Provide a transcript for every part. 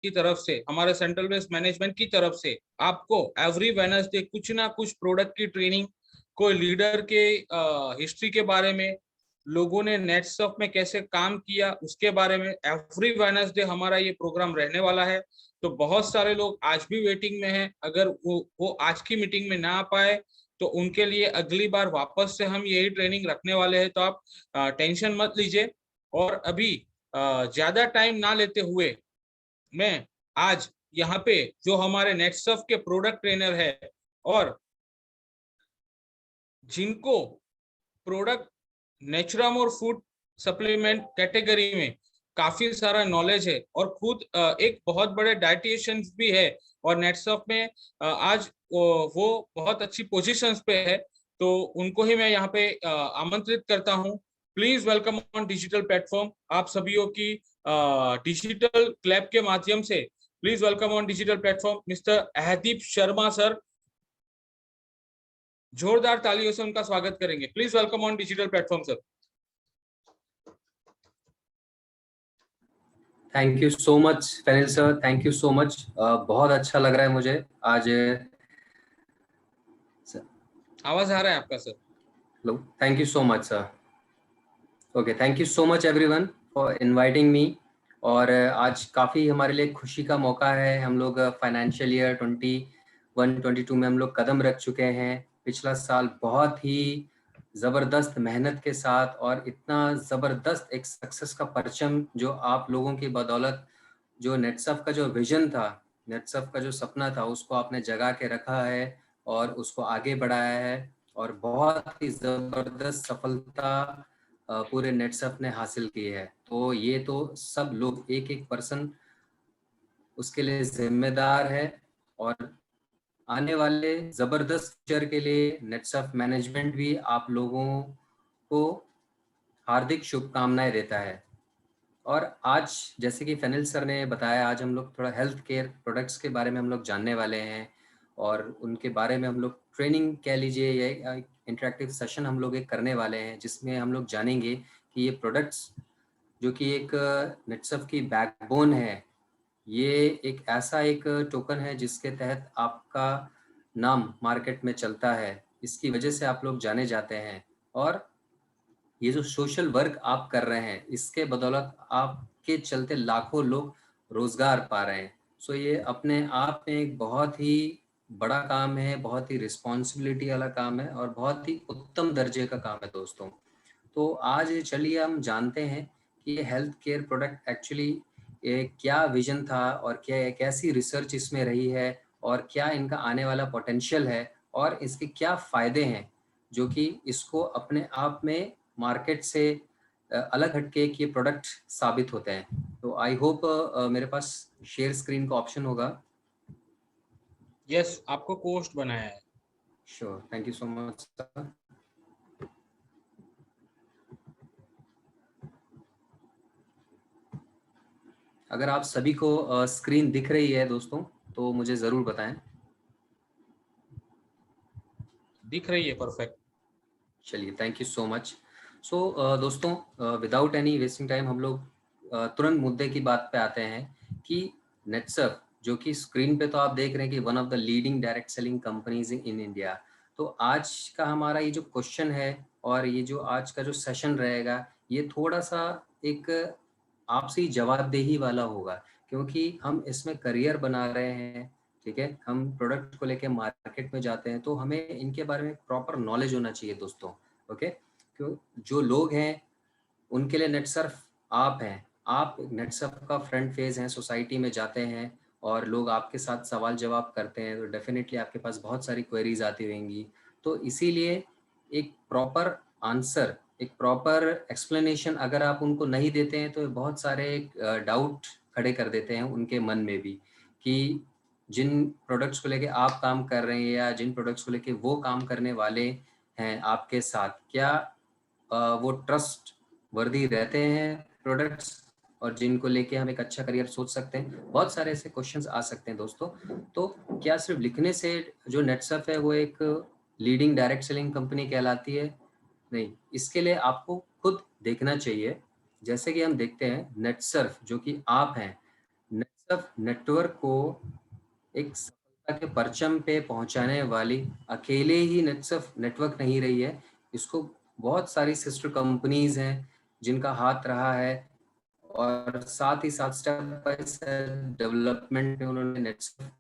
की तरफ से, हमारे सेंट्रल वेस्ट मैनेजमेंट की तरफ से आपको एवरी वेडनेसडे कुछ ना कुछ प्रोडक्ट की ट्रेनिंग, कोई लीडर के हिस्ट्री के बारे में, लोगों ने नेटसफ में कैसे काम किया उसके बारे में, एवरी वेडनेसडे हमारा ये प्रोग्राम रहने वाला है। तो बहुत सारे लोग आज भी वेटिंग में हैं। अगर वो आज की मीटिंग में ना आ पाए तो उनके लिए अगली बार वापस से हम यही ट्रेनिंग रखने वाले हैं। तो आप टेंशन मत लीजिए। और अभी ज्यादा टाइम ना लेते हुए मैं आज यहाँ पे जो हमारे नेटसफ के प्रोडक्ट ट्रेनर है और जिनको प्रोडक्ट नेचुरम और फूड सप्लीमेंट कैटेगरी में काफी सारा नॉलेज है और खुद एक बहुत बड़े डाइटिशियन भी है और नेटसफ में आज वो बहुत अच्छी पोजीशंस पे है, तो उनको ही मैं यहाँ पे आमंत्रित करता हूँ। Please welcome on digital platform. आप सभी की डिजिटल क्लैब के माध्यम से please welcome on digital platform mister Ahdeep Sharma sir. जोरदार तालियों से उनका स्वागत करेंगे। Please welcome on digital platform sir. Thank you so much Fenil sir, thank you so much. बहुत अच्छा लग रहा है मुझे आज। आवाज आ रहा है आपका sir? Hello, thank you so much sir. Okay, thank you so much everyone for inviting me. और आज काफ़ी हमारे लिए खुशी का मौका है। हम लोग फाइनेंशियल ईयर 21-22 में हम लोग कदम रख चुके हैं। पिछला साल बहुत ही ज़बरदस्त मेहनत के साथ और इतना ज़बरदस्त एक सक्सेस का परचम जो आप लोगों की बदौलत, जो नेटसफ का जो विजन था, नेटसफ का जो सपना था, उसको आपने जगा के रखा है और उसको आगे बढ़ाया है और बहुत ही ज़बरदस्त सफलता पूरे नेटसफ ने हासिल की है। तो ये तो सब लोग एक एक पर्सन उसके लिए जिम्मेदार है और आने वाले ज़बरदस्त फ्यूचर के लिए नेटसफ मैनेजमेंट भी आप लोगों को हार्दिक शुभकामनाएं देता है। और आज जैसे कि फैनिल सर ने बताया, आज हम लोग थोड़ा हेल्थ केयर प्रोडक्ट्स के बारे में हम लोग जानने वाले हैं और उनके बारे में हम लोग ट्रेनिंग कह लीजिए या इंटरेक्टिव सेशन हम लोग एक करने वाले हैं, जिसमें हम लोग जानेंगे कि ये प्रोडक्ट्स जो कि एक नेटसफ की बैकबोन है, ये एक ऐसा एक टोकन है जिसके तहत आपका नाम मार्केट में चलता है, इसकी वजह से आप लोग जाने जाते हैं। और ये जो सोशल वर्क आप कर रहे हैं, इसके बदौलत आपके चलते लाखों लोग रोजगार पा रहे हैं। सो ये अपने आप में एक बहुत ही बड़ा काम है, बहुत ही रिस्पॉन्सिबिलिटी वाला काम है और बहुत ही उत्तम दर्जे का काम है दोस्तों। तो आज चलिए हम जानते हैं कि ये हेल्थ केयर प्रोडक्ट एक्चुअली क्या विजन था और क्या कैसी रिसर्च इसमें रही है और क्या इनका आने वाला पोटेंशियल है और इसके क्या फ़ायदे हैं जो कि इसको अपने आप में मार्केट से अलग हटके एक ये प्रोडक्ट साबित होते हैं। तो आई होप मेरे पास शेयर स्क्रीन का ऑप्शन होगा। यस, आपको पोस्ट बनाया है। Sure, thank you so much sir. अगर आप सभी को स्क्रीन दिख रही है दोस्तों तो मुझे ज़रूर बताएं। दिख रही है, परफेक्ट। चलिए, थैंक यू सो मच। सो दोस्तों, विदाउट एनी वेस्टिंग टाइम हम लोग तुरंत मुद्दे की बात पे आते हैं कि नेटसर्फ, जो कि स्क्रीन पे तो आप देख रहे हैं कि one of the leading direct selling companies in India. तो आज का हमारा ये जो क्वेश्चन है और ये जो आज का जो सेशन रहेगा, ये थोड़ा सा एक आपसी जवाबदेही वाला होगा, क्योंकि हम इसमें करियर बना रहे हैं। ठीक है, हम प्रोडक्ट को लेके मार्केट में जाते हैं तो हमें इनके बारे में प्रॉपर नॉलेज होना चाहिए दोस्तों। ओके, क्यों जो लोग हैं उनके लिए नेटसर्फ आप हैं। आप नेटसर्फ का फ्रंट फेज हैं, सोसाइटी में जाते हैं और लोग आपके साथ सवाल जवाब करते हैं तो डेफिनेटली आपके पास बहुत सारी क्वेरीज आती रहेंगी। तो इसीलिए एक प्रॉपर आंसर, एक प्रॉपर एक्सप्लेनेशन अगर आप उनको नहीं देते हैं तो बहुत सारे डाउट खड़े कर देते हैं उनके मन में भी कि जिन प्रोडक्ट्स को लेके आप काम कर रहे हैं या जिन प्रोडक्ट्स को लेके वो काम करने वाले हैं आपके साथ, क्या वो ट्रस्ट वर्दी रहते हैं प्रोडक्ट्स और जिनको लेके हम एक अच्छा करियर सोच सकते हैं। बहुत सारे ऐसे क्वेश्चंस आ सकते हैं दोस्तों। तो क्या सिर्फ लिखने से जो नेटसर्फ है वो एक लीडिंग डायरेक्ट सेलिंग कंपनी कहलाती है? नहीं, इसके लिए आपको खुद देखना चाहिए। जैसे कि हम देखते हैं नेटसर्फ जो कि आप हैं, नेटसर्फ नेटसर्फ नेटवर्क को एक सफलता के परचम पे पहुंचाने वाली अकेले ही नेटसर्फ नेटवर्क नहीं रही है, इसको बहुत सारी सिस्टर कंपनीज हैं जिनका हाथ रहा है, और साथ ही साथ स्टेप बाय स्टेप डेवलपमेंट में उन्होंने नेटसर्फ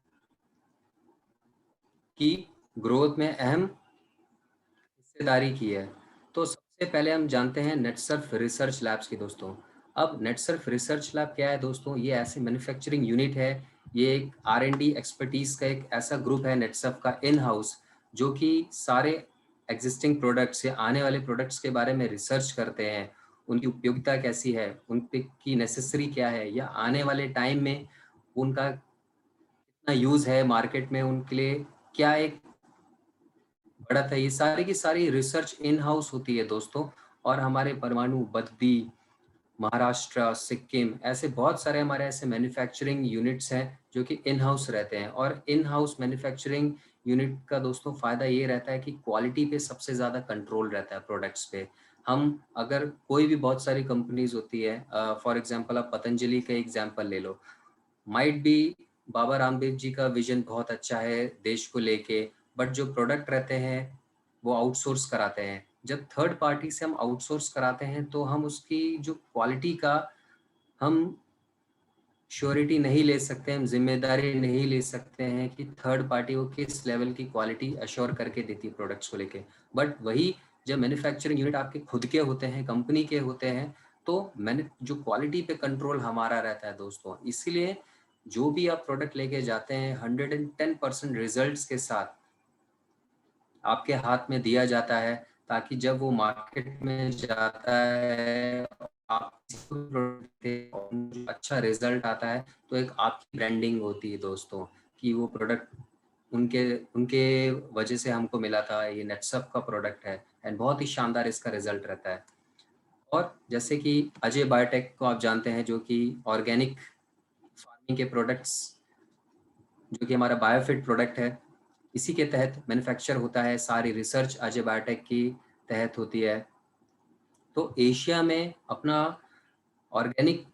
की ग्रोथ में अहम हिस्सेदारी की है। तो सबसे पहले हम जानते हैं नेटसर्फ रिसर्च लैब्स की दोस्तों। अब नेटसर्फ रिसर्च लैब क्या है दोस्तों? ये ऐसे मैन्युफैक्चरिंग यूनिट है, ये एक R&D एक्सपर्टीज का एक ऐसा ग्रुप है नेटसर्फ का इन हाउस, जो कि सारे एग्जिस्टिंग प्रोडक्ट्स या आने वाले प्रोडक्ट्स के बारे में रिसर्च करते हैं, उनकी उपयोगिता कैसी है, उनकी नेसेसरी क्या है, या आने वाले टाइम में उनका कितना यूज है मार्केट में, उनके लिए क्या एक बढ़त है। ये सारी की सारी रिसर्च इन हाउस होती है दोस्तों। और हमारे परमाणु, बद्दी, महाराष्ट्र, सिक्किम, ऐसे बहुत सारे हमारे ऐसे मैन्युफैक्चरिंग यूनिट्स हैं जो कि इन हाउस रहते हैं। और इन हाउस मैन्युफैक्चरिंग यूनिट का दोस्तों फायदा ये रहता है कि क्वालिटी पे सबसे ज़्यादा कंट्रोल रहता है प्रोडक्ट्स पे। हम अगर कोई भी बहुत सारी कंपनीज होती है, फॉर एग्जांपल आप पतंजलि का एग्जांपल ले लो, माइट बी बाबा रामदेव जी का विजन बहुत अच्छा है देश को लेके, बट जो प्रोडक्ट रहते हैं वो आउटसोर्स कराते हैं। जब थर्ड पार्टी से हम आउटसोर्स कराते हैं तो हम उसकी जो क्वालिटी का हम श्योरिटी नहीं ले सकते, हम जिम्मेदारी नहीं ले सकते हैं कि थर्ड पार्टी वो किस लेवल की क्वालिटी अश्योर करके देती है प्रोडक्ट्स को लेके। बट वही जब मैन्युफैक्चरिंग यूनिट आपके खुद के होते हैं, कंपनी के होते हैं, तो मैंने जो क्वालिटी पे कंट्रोल हमारा रहता है दोस्तों। इसीलिए जो भी आप प्रोडक्ट लेके जाते हैं 110% रिजल्ट्स के साथ आपके हाथ में दिया जाता है, ताकि जब वो मार्केट में जाता है, आप अच्छा रिजल्ट आता है, तो एक आपकी ब्रांडिंग होती है दोस्तों कि वो प्रोडक्ट उनके उनके वजह से हमको मिला था, ये नेटसर्फ का प्रोडक्ट है, एंड बहुत ही शानदार इसका रिजल्ट रहता है। और जैसे कि अजय बायोटेक को आप जानते हैं, जो कि ऑर्गेनिक फार्मिंग के प्रोडक्ट्स, जो कि हमारा बायोफिट प्रोडक्ट है, इसी के तहत मैन्युफैक्चर होता है। सारी रिसर्च अजय बायोटेक की तहत होती है। तो एशिया में अपना ऑर्गेनिक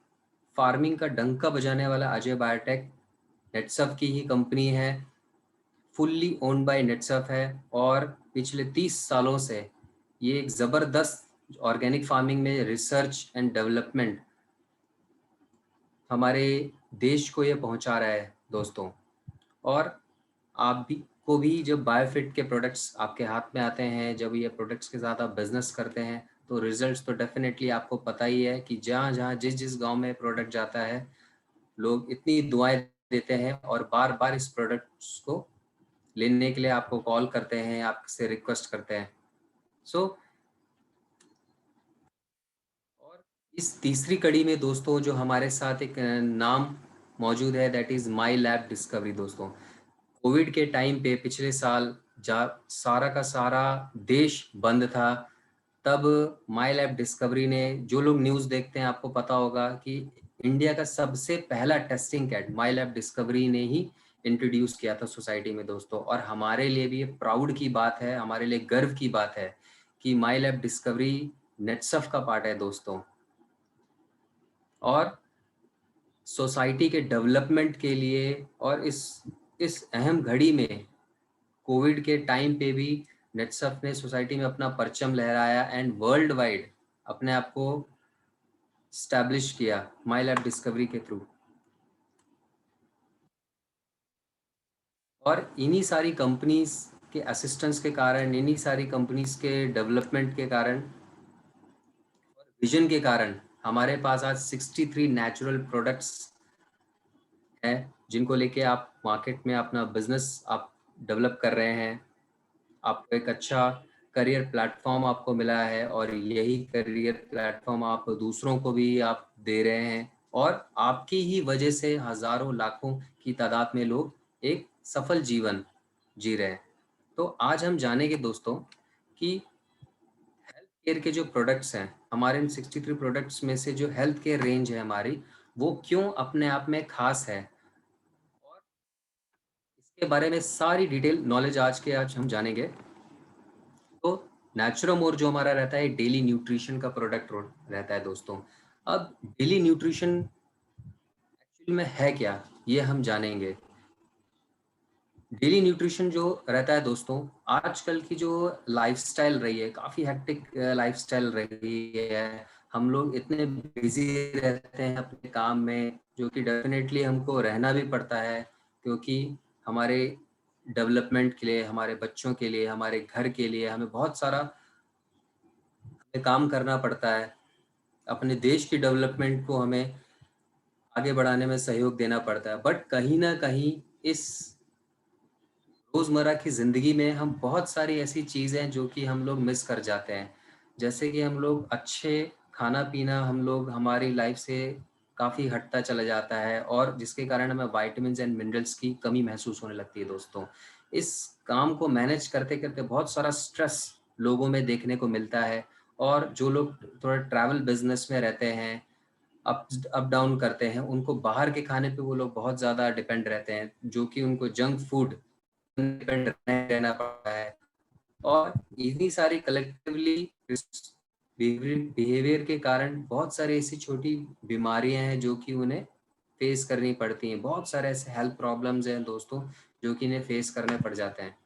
फार्मिंग का डंका बजाने वाला अजय बायोटेक नेटसर्फ की ही कंपनी है, फुल्ली ओन्ड बाय नेटसर्फ है। और पिछले 30 सालों से ये एक ज़बरदस्त ऑर्गेनिक फार्मिंग में रिसर्च एंड डेवलपमेंट हमारे देश को ये पहुंचा रहा है दोस्तों। और आप भी को भी जब बायोफिट के प्रोडक्ट्स आपके हाथ में आते हैं, जब ये प्रोडक्ट्स के साथ आप बिजनेस करते हैं, तो रिजल्ट्स तो डेफिनेटली आपको पता ही है कि जहाँ जहाँ जिस जिस गांव में प्रोडक्ट जाता है, लोग इतनी दुआएं देते हैं और बार बार इस प्रोडक्ट्स को लेने के लिए आपको कॉल करते हैं, आपसे रिक्वेस्ट करते हैं। सो और इस तीसरी कड़ी में दोस्तों जो हमारे साथ एक नाम मौजूद है, that is my lab discovery दोस्तों। कोविड के टाइम पे पिछले साल सारा का सारा देश बंद था, तब माई लैब डिस्कवरी ने, जो लोग न्यूज़ देखते हैं आपको पता होगा कि इंडिया का सबसे पहला टेस्टिंग किट माई लैब डिस्कवरी ने ही इंट्रोड्यूस किया था सोसाइटी में दोस्तों। और हमारे लिए भी ये प्राउड की बात है, हमारे लिए गर्व की बात है कि माई लैब डिस्कवरी नेटसर्फ का पार्ट है दोस्तों। और सोसाइटी के डेवलपमेंट के लिए और इस अहम घड़ी में, कोविड के टाइम पे भी नेटसर्फ ने सोसाइटी में अपना परचम लहराया एंड वर्ल्ड वाइड अपने आप को स्टैब्लिश किया माई लैब डिस्कवरी के थ्रू। और इन्हीं सारी कंपनीज के असिस्टेंस के कारण, इन्हीं सारी कंपनीज के डेवलपमेंट के कारण और विजन के कारण हमारे पास आज 63 नेचुरल प्रोडक्ट्स हैं, जिनको लेके आप मार्केट में अपना बिजनेस आप डेवलप कर रहे हैं। आपको एक अच्छा करियर प्लेटफॉर्म आपको मिला है, और यही करियर प्लेटफॉर्म आप दूसरों को भी आप दे रहे हैं, और आपकी ही वजह से हजारों लाखों की तादाद में लोग एक सफल जीवन जी रहे हैं। तो आज हम जानेंगे दोस्तों कि हेल्थ केयर के जो प्रोडक्ट्स हैं, हमारे इन 63 प्रोडक्ट्स में से जो हेल्थ केयर रेंज है हमारी, वो क्यों अपने आप में खास है, और इसके बारे में सारी डिटेल नॉलेज आज हम जानेंगे। तो नेचुरोमोर जो हमारा रहता है डेली न्यूट्रिशन का प्रोडक्ट रहता है दोस्तों। अब डेली न्यूट्रिशन में है क्या, ये हम जानेंगे। डेली न्यूट्रिशन जो रहता है दोस्तों, आजकल की जो लाइफस्टाइल रही है, काफ़ी हेक्टिक लाइफस्टाइल रही है। हम लोग इतने बिजी रहते हैं अपने काम में, जो कि डेफिनेटली हमको रहना भी पड़ता है, क्योंकि हमारे डेवलपमेंट के लिए, हमारे बच्चों के लिए, हमारे घर के लिए हमें बहुत सारा काम करना पड़ता है। अपने देश की डेवलपमेंट को हमें आगे बढ़ाने में सहयोग देना पड़ता है। बट कहीं ना कहीं इस रोज़मर्रा की ज़िंदगी में हम बहुत सारी ऐसी चीज़ें हैं जो कि हम लोग मिस कर जाते हैं। जैसे कि हम लोग अच्छे खाना-पीना, हम लोग हमारी लाइफ से काफ़ी हटता चला जाता है, और जिसके कारण हमें विटामिन्स एंड मिनरल्स की कमी महसूस होने लगती है दोस्तों। इस काम को मैनेज करते-करते बहुत सारा स्ट्रेस लोगों में देखने को मिलता है, और जो लोग थोड़ा ट्रैवल बिज़नेस में रहते हैं, अप डाउन करते हैं, उनको बाहर के खाने पे वो लोग बहुत ज़्यादा डिपेंड रहते हैं, जो कि उनको जंक फूड डिपेंड रहना पड़ता है। और इतनी सारी कलेक्टिवली बिहेवियर के कारण बहुत सारी ऐसी छोटी बीमारियां हैं जो कि उन्हें फेस करनी पड़ती हैं। बहुत सारे ऐसे हेल्थ प्रॉब्लम्स हैं दोस्तों जो कि इन्हें फेस करने पड़ जाते हैं।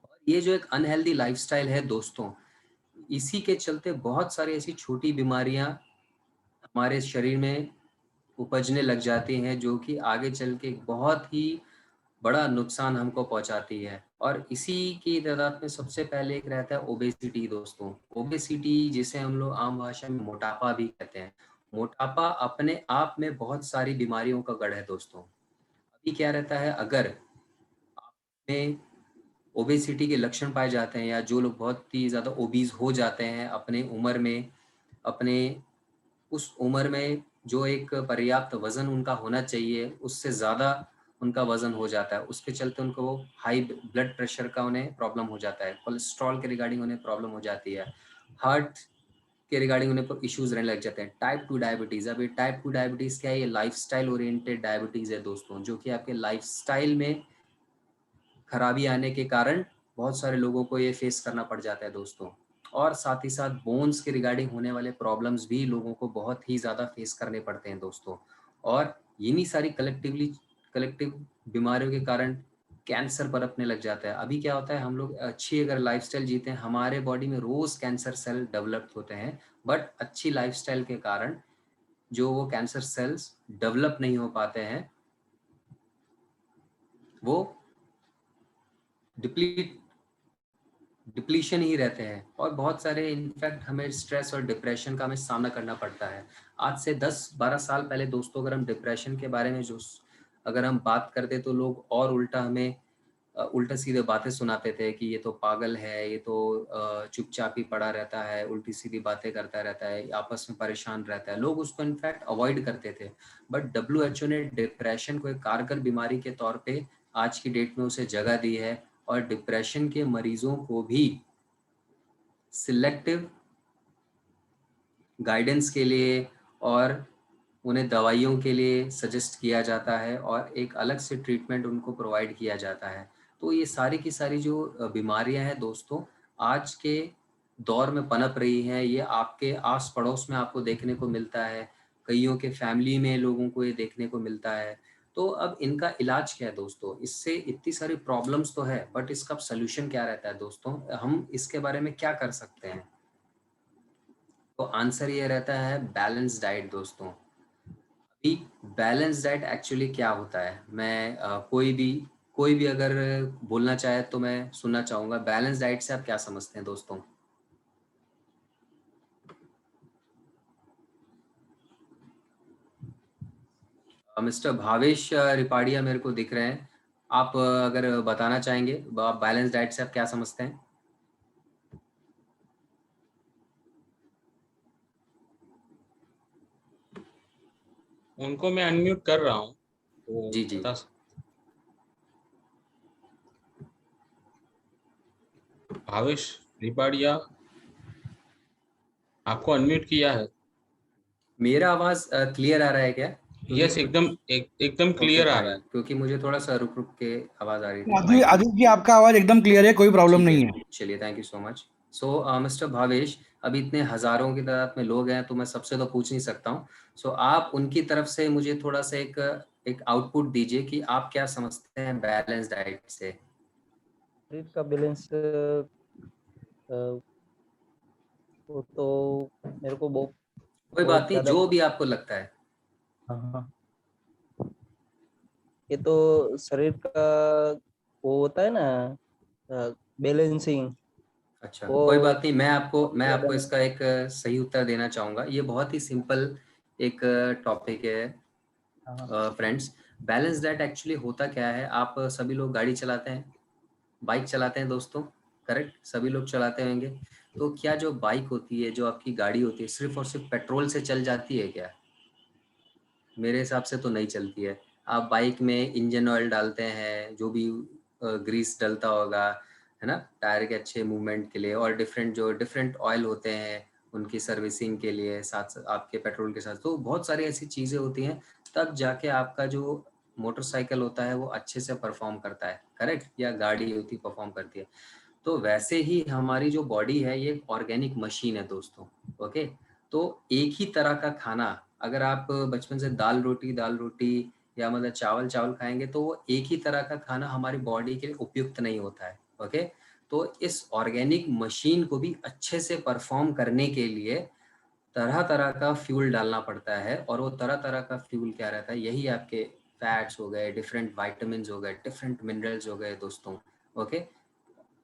और ये जो एक अनहेल्दी लाइफस्टाइल है दोस्तों, इसी के चलते बहुत सारी ऐसी छोटी बीमारियां हमारे शरीर में उपजने लग जाती हैं, जो कि आगे चल के बहुत ही बड़ा नुकसान हमको पहुंचाती है। और इसी की तादाद में सबसे पहले एक रहता है ओबेसिटी दोस्तों। ओबेसिटी जिसे हम लोग आम भाषा में मोटापा भी कहते हैं। मोटापा अपने आप में बहुत सारी बीमारियों का गढ़ है दोस्तों। अभी क्या रहता है, अगर आप में ओबेसिटी के लक्षण पाए जाते हैं, या जो लोग बहुत ही ज़्यादा ओबीज हो जाते हैं अपने उम्र में, अपने उस उम्र में जो एक पर्याप्त वज़न उनका होना चाहिए, उससे ज़्यादा उनका वज़न हो जाता है, उसके चलते उनको हाई ब्लड प्रेशर का उन्हें प्रॉब्लम हो जाता है, कोलेस्ट्रॉल के रिगार्डिंग उन्हें प्रॉब्लम हो जाती है, हार्ट के रिगार्डिंग उन्हें इश्यूज रहने लग जाते हैं। टाइप 2 डायबिटीज़, अब ये टाइप 2 डायबिटीज़ क्या है? ये लाइफस्टाइल ओरिएंटेड डायबिटीज़ है दोस्तों, जो कि आपके लाइफस्टाइल में खराबी आने के कारण बहुत सारे लोगों को ये फेस करना पड़ जाता है दोस्तों। और साथ ही साथ बोन्स के रिगार्डिंग होने वाले प्रॉब्लम्स भी लोगों को बहुत ही ज़्यादा फेस करने पड़ते हैं दोस्तों। और इन्हीं सारी कलेक्टिव बीमारियों के कारण कैंसर पनपने लग जाता है। अभी क्या होता है, हम लोग अच्छी अगर लाइफस्टाइल जीते हैं, हमारे बॉडी में रोज़ कैंसर सेल डेवलप होते हैं, बट अच्छी लाइफस्टाइल के कारण जो वो कैंसर सेल्स डेवलप नहीं हो पाते हैं, वो डिप्लीशन ही रहते हैं। और बहुत सारे इनफैक्ट हमें स्ट्रेस और डिप्रेशन का हमें सामना करना पड़ता है। आज से 10-12 साल पहले दोस्तों, अगर हम डिप्रेशन के बारे में अगर हम बात करते, तो लोग और उल्टा हमें उल्टा सीधे बातें सुनाते थे कि ये तो पागल है, ये तो चुपचाप ही पड़ा रहता है, उल्टी सीधी बातें करता रहता है, आपस में परेशान रहता है। लोग उसको इनफैक्ट अवॉइड करते थे। बट WHO ने डिप्रेशन को एक कारगर बीमारी के तौर पे आज की डेट में उसे जगह दी है, और डिप्रेशन के मरीजों को भी सिलेक्टिव गाइडेंस के लिए और उन्हें दवाइयों के लिए सजेस्ट किया जाता है, और एक अलग से ट्रीटमेंट उनको प्रोवाइड किया जाता है। तो ये सारी की सारी जो बीमारियां हैं दोस्तों, आज के दौर में पनप रही हैं। ये आपके आस पड़ोस में आपको देखने को मिलता है, कईयों के फैमिली में लोगों को ये देखने को मिलता है। तो अब इनका इलाज क्या है दोस्तों? इससे इतनी सारी प्रॉब्लम्स तो है, बट इसका सलूशन क्या रहता है दोस्तों? हम इसके बारे में क्या कर सकते हैं? तो आंसर ये रहता है बैलेंस डाइट दोस्तों। अभी बैलेंस डाइट एक्चुअली क्या होता है, मैं कोई भी अगर बोलना चाहे तो मैं सुनना चाहूँगा। बैलेंस डाइट से आप क्या समझते हैं दोस्तों? मिस्टर भावेश रिपाड़िया मेरे को दिख रहे हैं। आप अगर बताना चाहेंगे बैलेंस डाइट से आप क्या समझते हैं? उनको मैं अनम्यूट कर रहा हूँ, वो जी जी। बता भावेश रिपाड़िया, आपको अनम्यूट किया है। मेरा आवाज क्लियर आ रहा है क्या? क्योंकि यस, एकदम ओके क्लियर आ रहा फाइन, है। क्योंकि मुझे थोड़ा सा रुक रुक के आवाज आ रही थी आदित्य जी, आपका आवाज एकदम क्लियर है, कोई प्रॉब्लम ठीक है, नहीं है। चलिए, thank you so much. So mister Bhavesh, अभी इतने हजारों की तादाद में लोग हैं तो मैं सबसे तो पूछ नहीं सकता हूँ। सो आप उनकी तरफ से मुझे थोड़ा सा एक आउटपुट दीजिए कि आप क्या समझते हैं बैलेंस डाइट से। शरीर का बैलेंस वो तो मेरे को कोई बहुत बात नहीं, ज्यादा। जो भी आपको लगता है। हाँ हाँ, ये तो शरीर का वो होता है ना, बैलेंसिंग, अच्छा, वो कोई बात नहीं, मैं ज्यादा आपको नहीं। इसका एक सही उत्तर देना चाहूँगा। ये बहुत ही सिंपल एक टॉपिक है हाँ फ्रेंड्स। बैलेंस डाइट एक्चुअली होता क्या है, आप सभी लोग गाड़ी चलाते हैं, बाइक चलाते हैं दोस्तों, करेक्ट? सभी लोग चलाते होंगे। तो क्या जो बाइक होती है, जो आपकी गाड़ी होती है, सिर्फ और सिर्फ पेट्रोल से चल जाती है क्या? मेरे हिसाब से तो नहीं चलती है। आप बाइक में इंजन ऑयल डालते हैं, जो भी ग्रीस डलता होगा, है ना, टायर के अच्छे मूवमेंट के लिए, और डिफरेंट ऑयल होते हैं उनकी सर्विसिंग के लिए, साथ साथ आपके पेट्रोल के साथ। तो बहुत सारी ऐसी चीज़ें होती हैं, तब जाके आपका जो मोटरसाइकिल होता है वो अच्छे से परफॉर्म करता है, करेक्ट? या गाड़ी होती परफॉर्म करती है। तो वैसे ही हमारी जो बॉडी है ये एक ऑर्गेनिक मशीन है दोस्तों। ओके, तो एक ही तरह का खाना, अगर आप बचपन से दाल रोटी या मतलब चावल चावल खाएंगे तो वो एक ही तरह का खाना हमारी बॉडी के लिए उपयुक्त नहीं होता है। ओके, तो इस ऑर्गेनिक मशीन को भी अच्छे से परफॉर्म करने के लिए तरह तरह का फ्यूल डालना पड़ता है। और वो तरह तरह का फ्यूल क्या रहता है, यही आपके फैट्स हो गए, डिफरेंट वाइटामिन हो गए, डिफरेंट मिनरल्स हो गए दोस्तों। ओके,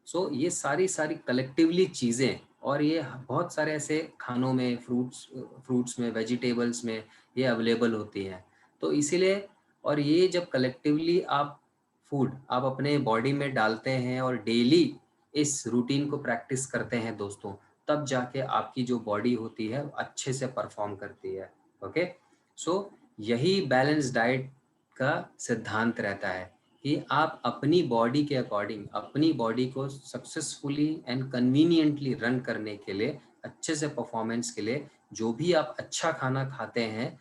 सो ये सारी सारी कलेक्टिवली चीज़ें, और ये बहुत सारे ऐसे खानों में, फ्रूट्स में, वेजिटेबल्स में ये अवेलेबल होती हैं। तो इसीलिए, और ये जब कलेक्टिवली आप अपने बॉडी में डालते हैं और डेली इस रूटीन को प्रैक्टिस करते हैं दोस्तों, तब जाके आपकी जो बॉडी होती है अच्छे से परफॉर्म करती है। ओके, सो यही बैलेंस डाइट का सिद्धांत रहता है कि आप अपनी बॉडी के अकॉर्डिंग अपनी बॉडी को सक्सेसफुली एंड कन्वीनियंटली रन करने के लिए, अच्छे से परफॉर्मेंस के लिए, जो भी आप अच्छा खाना खाते हैं,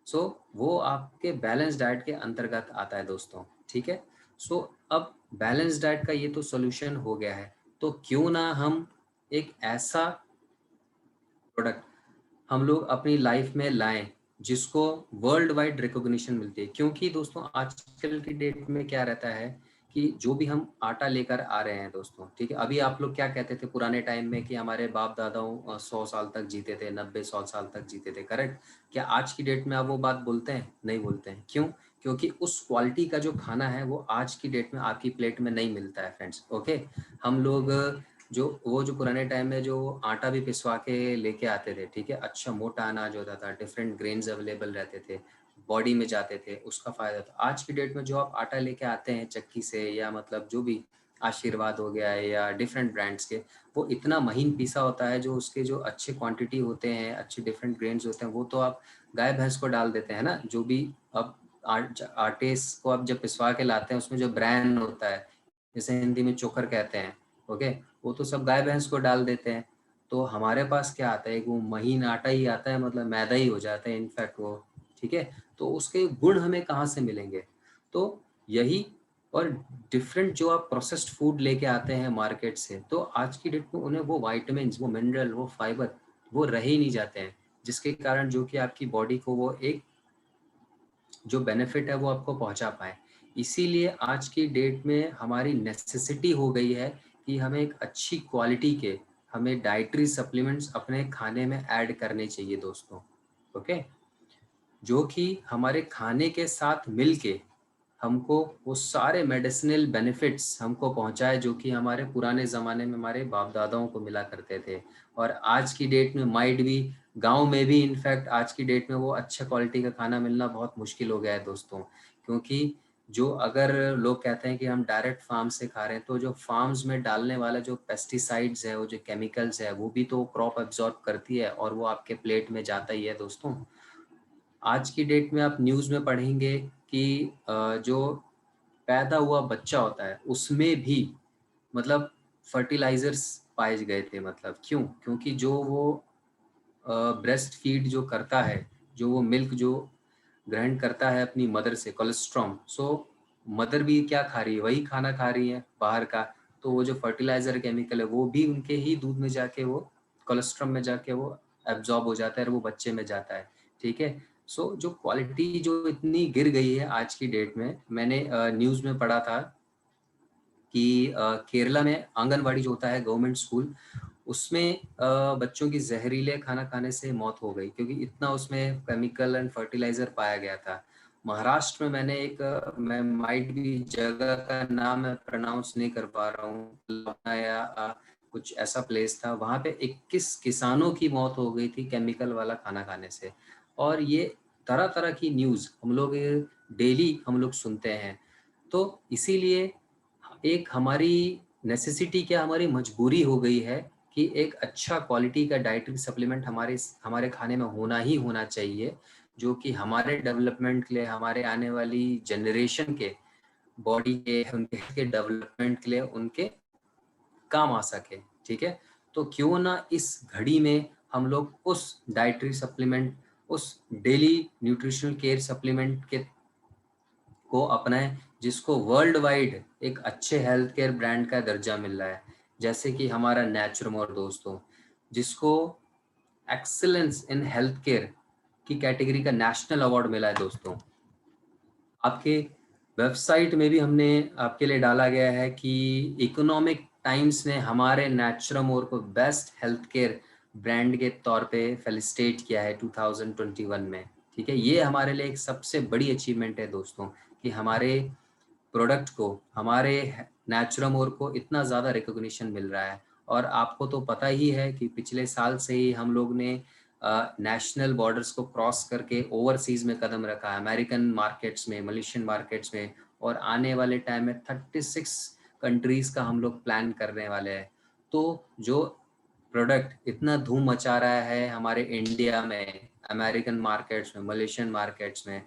सो वो आपके बैलेंस डाइट के अंतर्गत आता है दोस्तों। ठीक है, सो अब बैलेंस डाइट का ये तो सोल्यूशन हो गया है, तो क्यों ना हम एक ऐसा प्रोडक्ट हम लोग अपनी लाइफ में लाएं जिसको वर्ल्ड वाइड रिकॉग्निशन मिलती है। क्योंकि दोस्तों आजकल की डेट में क्या रहता है कि जो भी हम आटा लेकर आ रहे हैं दोस्तों, ठीक है, अभी आप लोग क्या कहते थे पुराने टाइम में कि हमारे बाप दादाओं 100 साल तक जीते थे, 90-100 साल तक जीते थे, करेक्ट? क्या आज की डेट में आप वो बात बोलते हैं? नहीं बोलते हैं। क्यों? क्योंकि उस क्वालिटी का जो खाना है वो आज की डेट में आपकी प्लेट में नहीं मिलता है फ्रेंड्स। ओके, हम लोग जो पुराने टाइम में जो आटा भी पिसवा के लेके आते थे, ठीक है, अच्छा मोटा अनाज होता था, डिफरेंट ग्रेन्स अवेलेबल रहते थे, बॉडी में जाते थे, उसका फायदा था। आज की डेट में जो आप आटा लेके आते हैं चक्की से, या मतलब जो भी आशीर्वाद हो गया है या डिफरेंट ब्रांड्स के, वो इतना महीन पिसा होता है, जो उसके जो अच्छे क्वांटिटी होते हैं, अच्छे डिफरेंट ग्रेन्स होते हैं, वो तो आप गाय भैंस को डाल देते हैं ना। जो भी अब आटे को आप जब पिसवा के लाते हैं उसमें जो ब्रांड होता है, जैसे हिंदी में चोकर कहते हैं, ओके, वो तो सब गाय भैंस को डाल देते हैं। तो हमारे पास क्या आता है, वो महीन आटा ही आता है, मतलब मैदा ही हो जाता है इनफैक्ट वो। ठीक है, तो उसके गुण हमें कहाँ से मिलेंगे? तो यही, और डिफरेंट जो आप प्रोसेस्ड फूड लेके आते हैं मार्केट से, तो आज की डेट में उन्हें वो वाइटामिन, वो मिनरल, वो फाइबर वो रह ही नहीं जाते हैं, जिसके कारण जो कि आपकी बॉडी को वो एक जो बेनिफिट है वो आपको पहुंचा पाए। इसीलिए आज की डेट में हमारी नेसेसिटी हो गई है कि हमें एक अच्छी क्वालिटी के हमें डाइटरी सप्लीमेंट्स अपने खाने में ऐड करने चाहिए दोस्तों। ओके, जो कि हमारे खाने के साथ मिलके हमको वो सारे मेडिसिनल बेनिफिट्स हमको पहुंचाए, जो कि हमारे पुराने ज़माने में हमारे बाप दादाओं को मिला करते थे। और आज की डेट में माइट भी, गांव में भी इनफैक्ट आज की डेट में वो अच्छा क्वालिटी का खाना मिलना बहुत मुश्किल हो गया है दोस्तों। क्योंकि जो, अगर लोग कहते हैं कि हम डायरेक्ट फार्म से खा रहे हैं, तो जो फार्म्स में डालने वाला जो पेस्टिसाइड्स है, वो जो केमिकल्स है, वो भी तो क्रॉप एब्जॉर्ब करती है और वो आपके प्लेट में जाता ही है दोस्तों। आज की डेट में आप न्यूज़ में पढ़ेंगे कि जो पैदा हुआ बच्चा होता है उसमें भी मतलब फर्टिलाइजर्स पाए गए थे। मतलब क्यों? क्योंकि जो वो ब्रेस्ट फीड जो करता है, जो वो मिल्क जो ग्रहण करता है अपनी मदर से, कोलेस्ट्रॉम, सो मदर भी क्या खा रही है, वही खाना खा रही है बाहर का। तो वो जो फर्टिलाइजर केमिकल है वो भी उनके ही दूध में जाके वो कोलेस्ट्रॉल में जाके वो एब्जॉर्ब हो जाता है और वो बच्चे में जाता है, ठीक है। सो जो क्वालिटी जो इतनी गिर गई है आज की डेट में, मैंने न्यूज़ में पढ़ा था कि केरला में आंगनवाड़ी जो होता है गवर्नमेंट स्कूल, उसमें बच्चों की जहरीले खाना खाने से मौत हो गई क्योंकि इतना उसमें केमिकल एंड फर्टिलाइजर पाया गया था। महाराष्ट्र में मैंने एक मैं माइट भी जगह का नाम मैं प्रोनाउंस नहीं कर पा रहा हूँ या कुछ ऐसा प्लेस था, वहाँ पे 21 किसानों की मौत हो गई थी केमिकल वाला खाना खाने से। और ये तरह तरह की न्यूज़ हम लोग डेली हम लोग सुनते हैं। तो इसीलिए एक हमारी नेसेसिटी क्या, हमारी मजबूरी हो गई है कि एक अच्छा क्वालिटी का डाइटरी सप्लीमेंट हमारे खाने में होना ही होना चाहिए, जो कि हमारे डेवलपमेंट के लिए, हमारे आने वाली जनरेशन के बॉडी के, उनके डेवलपमेंट के लिए उनके काम आ सके, ठीक है। तो क्यों ना इस घड़ी में हम लोग उस डाइटरी सप्लीमेंट, उस डेली न्यूट्रिशनल केयर सप्लीमेंट के को अपनाएं जिसको वर्ल्ड वाइड एक अच्छे हेल्थ केयर ब्रांड का दर्जा मिल रहा है, जैसे कि हमारा नेचुरमोर दोस्तों, जिसको एक्सीलेंस इन हेल्थ केयर की कैटेगरी का नेशनल अवार्ड मिला है दोस्तों। आपके वेबसाइट में भी हमने आपके लिए डाला गया है कि इकोनॉमिक टाइम्स ने हमारे नेचुरमोर को बेस्ट हेल्थ केयर ब्रांड के तौर पे फेलिसिटेट किया है 2021 में, ठीक है। ये हमारे लिए एक सबसे बड़ी अचीवमेंट है दोस्तों कि हमारे प्रोडक्ट को, हमारे नेचुरमोर को इतना ज़्यादा रिकॉग्निशन मिल रहा है। और आपको तो पता ही है कि पिछले साल से ही हम लोग ने नेशनल बॉर्डर्स को क्रॉस करके ओवरसीज में कदम रखा है, अमेरिकन मार्केट्स में, मलेशियन मार्केट्स में, और आने वाले टाइम में 36 कंट्रीज़ का हम लोग प्लान करने वाले हैं। तो जो प्रोडक्ट इतना धूम मचा रहा है हमारे इंडिया में, अमेरिकन मार्केट्स में, मलेशियन मार्केट्स में,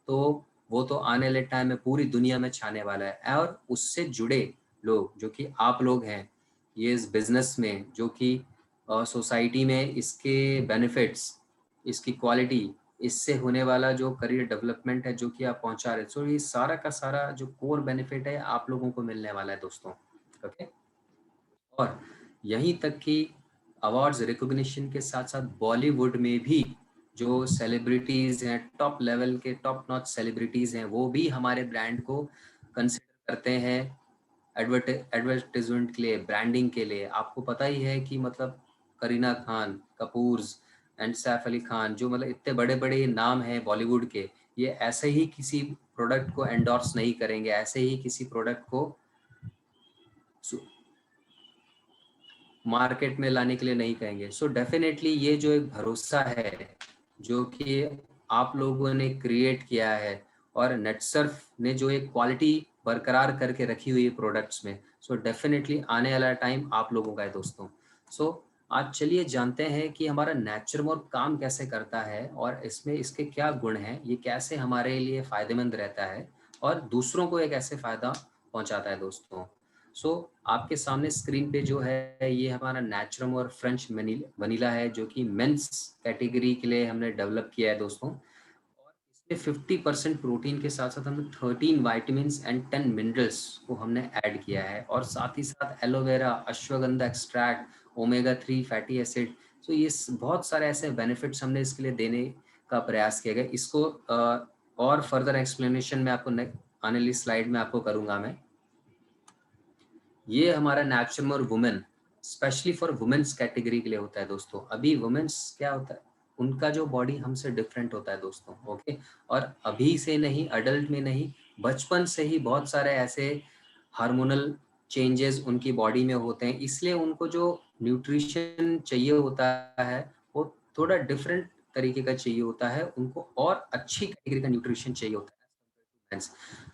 तो वो तो आने वाले टाइम में पूरी दुनिया में छाने वाला है। और उससे जुड़े लोग जो कि आप लोग हैं, ये इस बिजनेस में जो कि सोसाइटी में इसके बेनिफिट्स, इसकी क्वालिटी, इससे होने वाला जो करियर डेवलपमेंट है जो कि आप पहुंचा रहे, सो ये सारा का सारा जो कोर बेनिफिट है आप लोगों को मिलने वाला है दोस्तों, ओके। और यहीं तक कि अवार्ड्स रिकॉग्निशन के साथ साथ बॉलीवुड में भी जो सेलिब्रिटीज़ हैं, टॉप लेवल के टॉप नॉच सेलिब्रिटीज़ हैं, वो भी हमारे ब्रांड को कंसिडर करते हैं एडवर्टाइजमेंट के लिए, ब्रांडिंग के लिए। आपको पता ही है कि मतलब करीना खान, कपूर्स एंड सैफ अली खान, जो मतलब इतने बड़े बड़े नाम हैं बॉलीवुड के, ये ऐसे ही किसी प्रोडक्ट को एंडोर्स नहीं करेंगे, ऐसे ही किसी प्रोडक्ट को मार्केट में लाने के लिए नहीं कहेंगे। सो डेफिनेटली ये जो एक भरोसा है जो कि आप लोगों ने क्रिएट किया है, और नेटसर्फ ने जो एक क्वालिटी बरकरार करके रखी हुई है प्रोडक्ट्स में, सो डेफिनेटली आने वाला टाइम आप लोगों का है दोस्तों। सो आज चलिए जानते हैं कि हमारा नेचुरमोर काम कैसे करता है और इसमें इसके क्या गुण हैं, ये कैसे हमारे लिए फ़ायदेमंद रहता है और दूसरों को एक ऐसे फ़ायदा पहुंचाता है दोस्तों। सो आपके सामने स्क्रीन पे जो है ये हमारा नेचुरमोर फ्रेंच वनीला है, जो कि मेंस कैटेगरी के लिए हमने डेवलप किया है दोस्तों। और इसमें 50% प्रोटीन के साथ साथ हमने 13 वाइटामिन्स एंड 10 मिनरल्स को हमने ऐड किया है, और साथ ही साथ aloe vera, ashwagandha extract, omega 3 fatty acid. So ये बहुत सारे ऐसे बेनिफिट्स हमने इसके लिए देने का प्रयास किया गया। इसको और फर्दर एक्सप्लेनेशन में आपको आने वाली स्लाइड में आपको करूँगा मैं। ये हमारा Naturmore women specially for women's category के लिए होता है दोस्तों। अभी वुमेन्स क्या होता है, उनका जो बॉडी हमसे डिफरेंट होता है दोस्तों, ओके। और अभी से नहीं, अडल्ट में नहीं, बचपन से ही बहुत सारे ऐसे हार्मोनल चेंजेस उनकी बॉडी में होते हैं, इसलिए उनको जो न्यूट्रिशन चाहिए होता है वो थोड़ा डिफरेंट तरीके का चाहिए होता है, उनको और अच्छी कैटेगरी का न्यूट्रिशन चाहिए होता है।